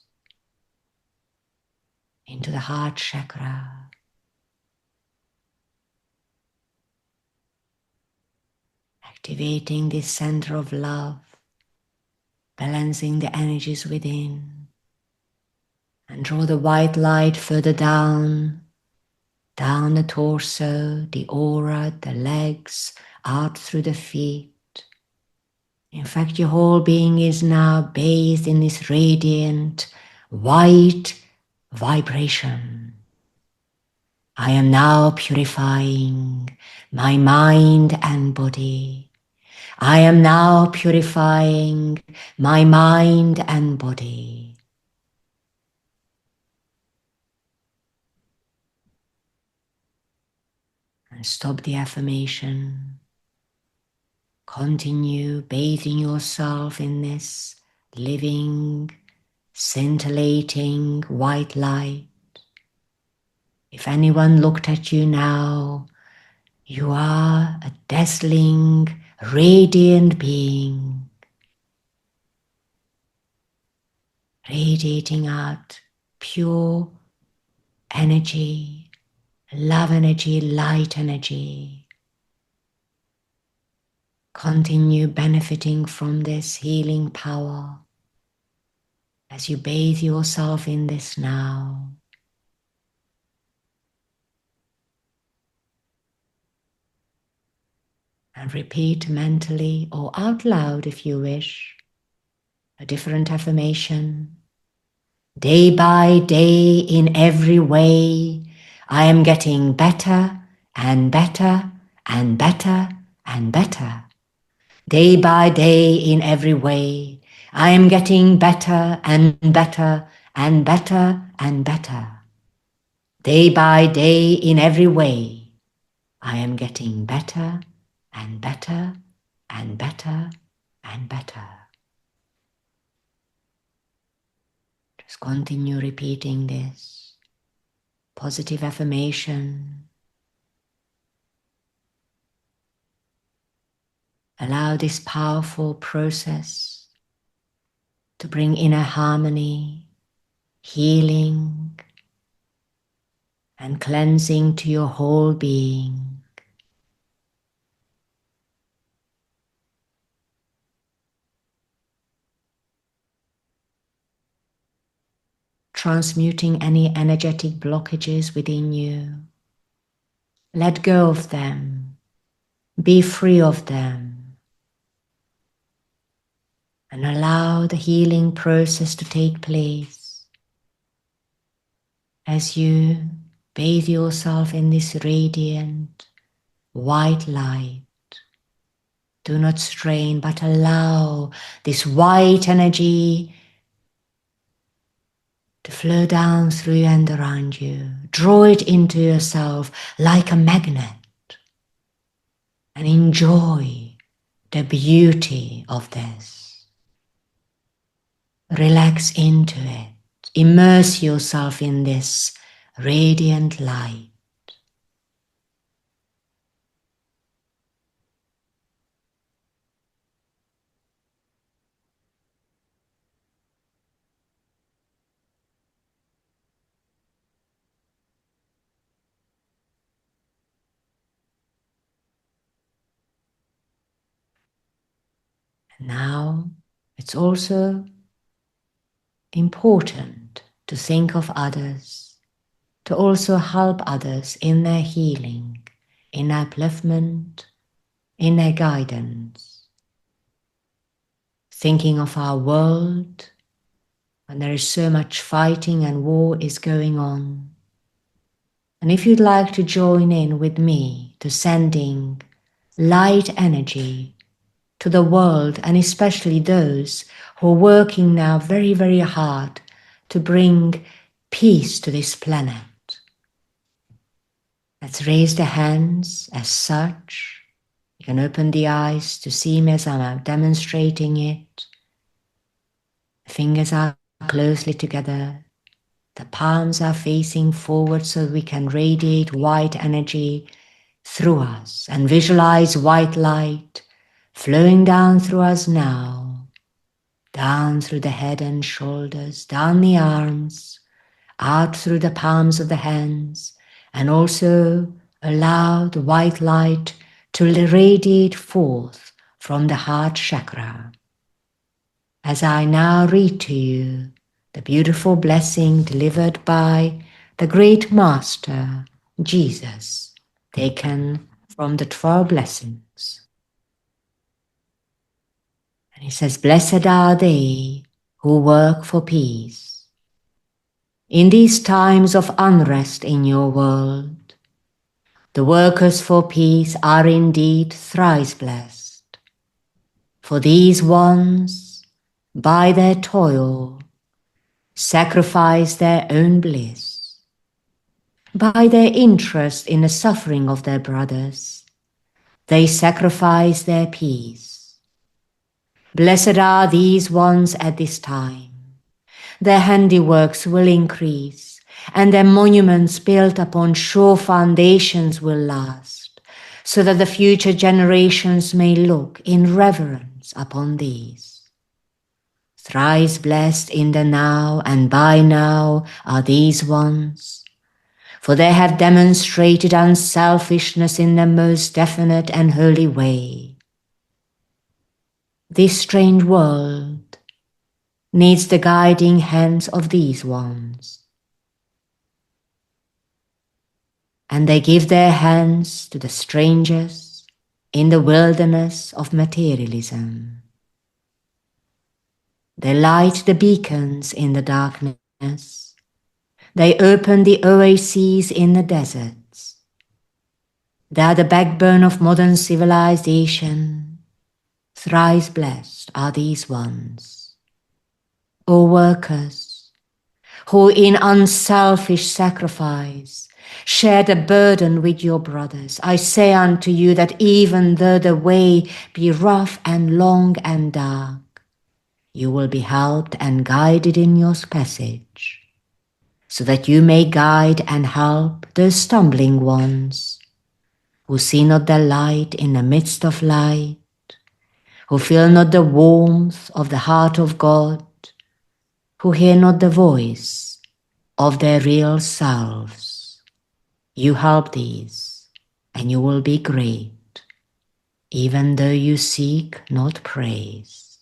[SPEAKER 3] into the heart chakra. Activating this center of love, balancing the energies within, and draw the white light further down the torso, the aura, the legs, out through the feet. In fact, your whole being is now bathed in this radiant, white vibration. I am now purifying my mind and body. I am now purifying my mind and body. And stop the affirmation. Continue bathing yourself in this living, scintillating white light. If anyone looked at you now, you are a dazzling, radiant being, radiating out pure energy, love energy, light energy. Continue benefiting from this healing power as you bathe yourself in this now. And repeat mentally or out loud if you wish a different affirmation. Day by day, in every way, I am getting better and better and better and better. Day by day, in every way, I am getting better and better and better and better. Day by day, in every way, I am getting better and better and better and better. Just continue repeating this positive affirmation. Allow this powerful process to bring inner harmony, healing, and cleansing to your whole being. Transmuting any energetic blockages within you. Let go of them. Be free of them. And allow the healing process to take place as you bathe yourself in this radiant white light. Do not strain, but allow this white energy to flow down through you and around you. Draw it into yourself like a magnet and enjoy the beauty of this. Relax into it. Immerse yourself in this radiant light. And now it's also important to think of others, to also help others in their healing, in upliftment, in their guidance. Thinking of our world, when there is so much fighting and war is going on. And if you'd like to join in with me to sending light energy to the world, and especially those who are working now very, very hard to bring peace to this planet. Let's raise the hands as such. You can open the eyes to see me as I'm demonstrating it. The fingers are closely together. The palms are facing forward so we can radiate white energy through us and visualize white light flowing down through us now, down through the head and shoulders, down the arms, out through the palms of the hands, and also allow the white light to radiate forth from the heart chakra. As I now read to you the beautiful blessing delivered by the great Master, Jesus, taken from the 12 blessings. And he says, "Blessed are they who work for peace. In these times of unrest in your world, the workers for peace are indeed thrice blessed. For these ones, by their toil, sacrifice their own bliss. By their interest in the suffering of their brothers, they sacrifice their peace. Blessed are these ones at this time. Their handiworks will increase, and their monuments built upon sure foundations will last, so that the future generations may look in reverence upon these. Thrice blessed in the now and by now are these ones, for they have demonstrated unselfishness in the most definite and holy way. This strange world needs the guiding hands of these ones, and they give their hands to the strangers in the wilderness of materialism. They light the beacons in the darkness. They open the oases in the deserts. They are the backbone of modern civilization. Thrice blessed are these ones. O workers, who in unselfish sacrifice share the burden with your brothers, I say unto you that even though the way be rough and long and dark, you will be helped and guided in your passage, so that you may guide and help those stumbling ones who see not the light in the midst of light, who feel not the warmth of the heart of God, who hear not the voice of their real selves. You help these, and you will be great, even though you seek not praise.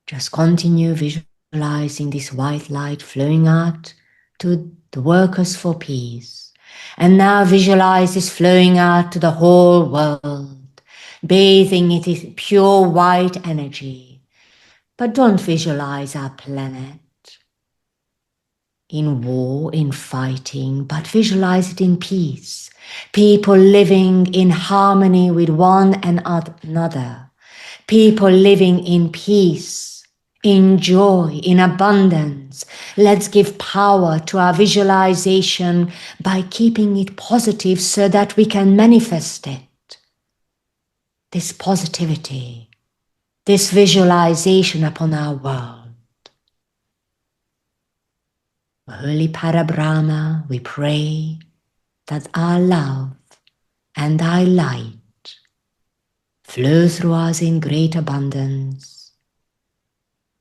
[SPEAKER 3] Just continue visualizing this white light flowing out to the workers for peace. And now visualize this flowing out to the whole world, bathing it in pure white energy. But don't visualize our planet in war, in fighting, but visualize it in peace. People living in harmony with one another. People living in peace, in joy, in abundance. Let's give power to our visualization by keeping it positive so that we can manifest it. This positivity, this visualization upon our world. Holy Parabrahma, we pray that our love and thy light flow through us in great abundance,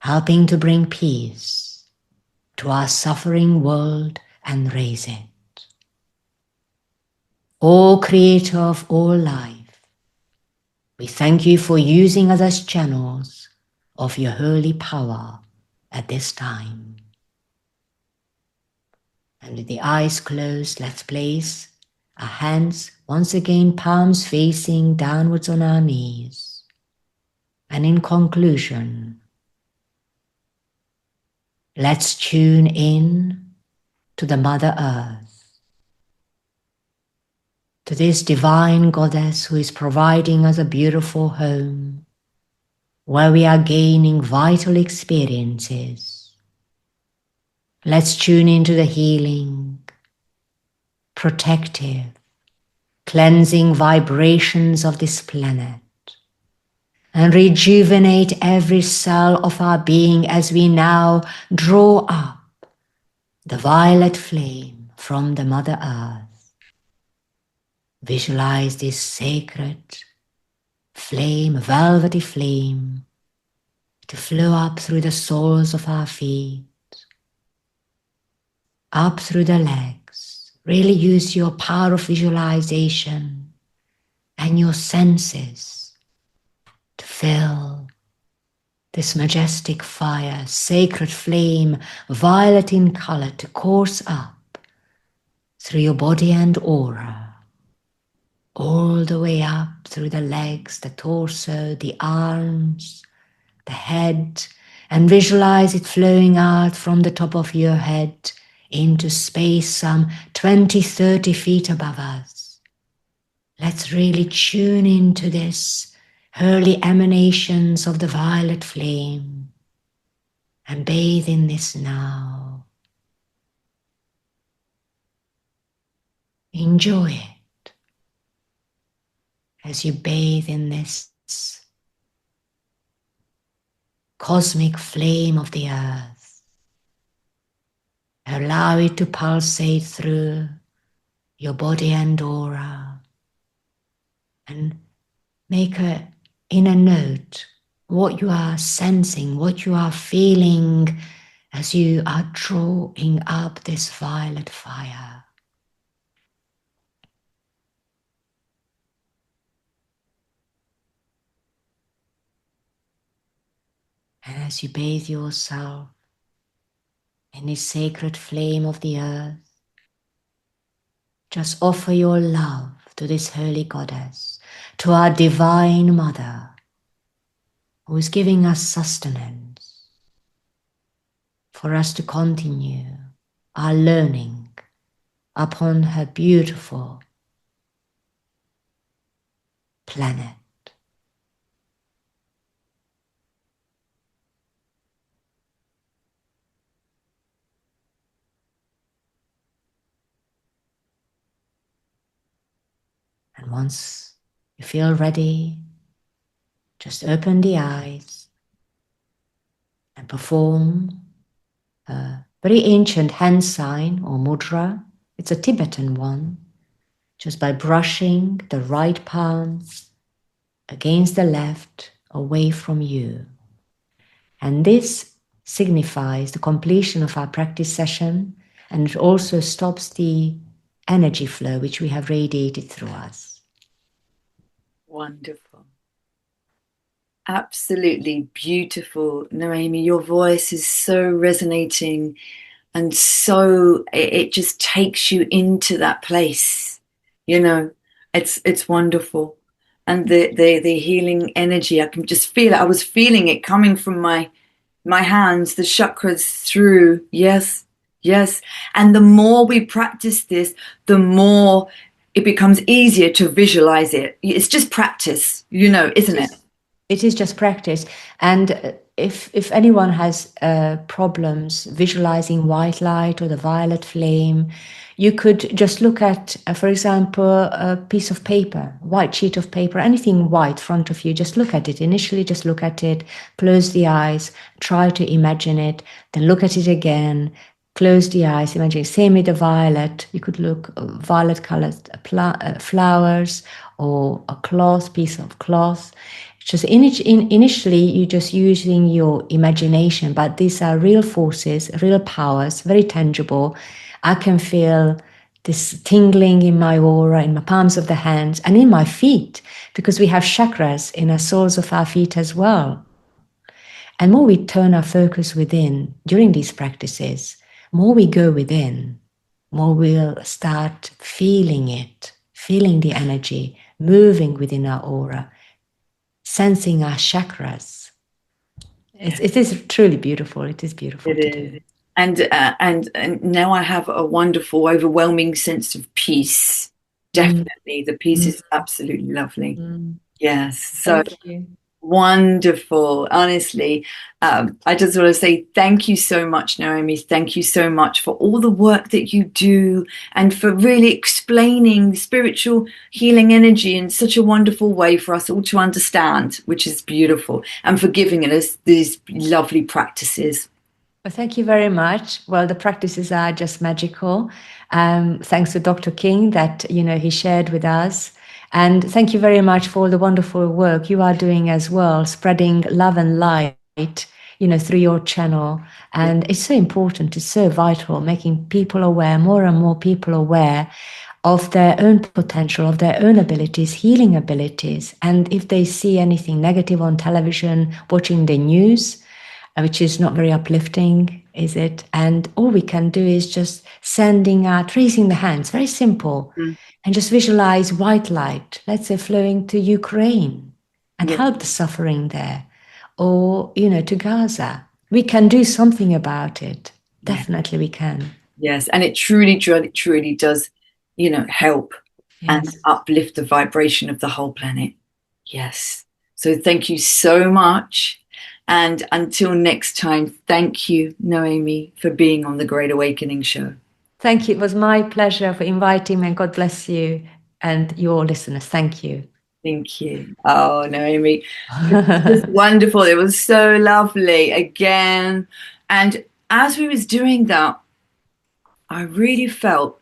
[SPEAKER 3] helping to bring peace to our suffering world and raise it. O Creator of all life, we thank you for using us as channels of your holy power at this time. And with the eyes closed, let's place our hands once again, palms facing downwards on our knees. And in conclusion, let's tune in to the Mother Earth, to this divine goddess who is providing us a beautiful home where we are gaining vital experiences. Let's tune into the healing, protective, cleansing vibrations of this planet and rejuvenate every cell of our being as we now draw up the violet flame from the Mother Earth. Visualize this sacred flame, velvety flame, to flow up through the soles of our feet, up through the legs. Really use your power of visualization and your senses to fill this majestic fire, sacred flame, violet in color, to course up through your body and aura, all the way up through the legs, the torso, the arms, the head, and visualize it flowing out from the top of your head into space some 20-30 feet above us. Let's really tune into this early emanations of the violet flame and bathe in this now. Enjoy it as you bathe in this cosmic flame of the earth. Allow it to pulsate through your body and aura, and make a inner note what you are sensing, what you are feeling as you are drawing up this violet fire. And as you bathe yourself in this sacred flame of the earth, just offer your love to this holy goddess, to our divine mother, who is giving us sustenance for us to continue our learning upon her beautiful planet. And once you feel ready, just open the eyes and perform a very ancient hand sign or mudra. It's a Tibetan one, just by brushing the right palm against the left away from you. And this signifies the completion of our practice session, and it also stops the energy flow which we have radiated through us.
[SPEAKER 1] Wonderful. Absolutely beautiful, Noémi. Your voice is so resonating, and so it just takes you into that place. You know, it's wonderful, and the healing energy. I can just feel it. I was feeling it coming from my hands, the chakras through. Yes, yes. And the more we practice this, the more it becomes easier to visualize it. It's just practice, isn't it?
[SPEAKER 3] It is just practice. And if anyone has problems visualizing white light or the violet flame, you could just look at, for example, a piece of paper, white sheet of paper, anything white in front of you. Just look at it. Initially, just look at it, close the eyes, try to imagine it, then look at it again, close the eyes, imagine. Same with the violet. You could look violet colored flowers or a cloth, piece of cloth. Just initially, you're just using your imagination, but these are real forces, real powers, very tangible. I can feel this tingling in my aura, in my palms of the hands, and in my feet, because we have chakras in the soles of our feet as well. And more we turn our focus within during these practices, more we go within, more we'll start feeling it, feeling the energy, moving within our aura, sensing our chakras. Yeah. It is truly beautiful. It is beautiful
[SPEAKER 1] it
[SPEAKER 3] to
[SPEAKER 1] is.
[SPEAKER 3] do.
[SPEAKER 1] And now I have a wonderful, overwhelming sense of peace. Definitely, the peace is absolutely lovely. Yes, so
[SPEAKER 3] Thank you.
[SPEAKER 1] Wonderful. Honestly, I just want to say thank you so much, Noémi. Thank you so much for all the work that you do and for really explaining spiritual healing energy in such a wonderful way for us all to understand, which is beautiful, and for giving us these lovely practices.
[SPEAKER 3] Well, thank you very much. Well, the practices are just magical. Thanks to Dr. King that, he shared with us. And thank you very much for all the wonderful work you are doing as well, spreading love and light, through your channel. And it's so important, it's so vital, making people aware, more and more people aware of their own potential, of their own abilities, healing abilities. And if they see anything negative on television, watching the news, which is not very uplifting, is it? And all we can do is just raising the hands, very simple, and just visualize white light, let's say, flowing to Ukraine and help the suffering there, or, to Gaza. We can do something about it. Definitely we can.
[SPEAKER 1] Yes, and it truly, truly does, help and uplift the vibration of the whole planet. Yes. So thank you so much. And until next time, thank you, Noémi, for being on the Great Awakening Show.
[SPEAKER 3] Thank you. It was my pleasure for inviting me, and God bless you and your listeners. Thank you.
[SPEAKER 1] Thank you. Oh, Noémi, it was wonderful. It was so lovely again. And as we was doing that, I really felt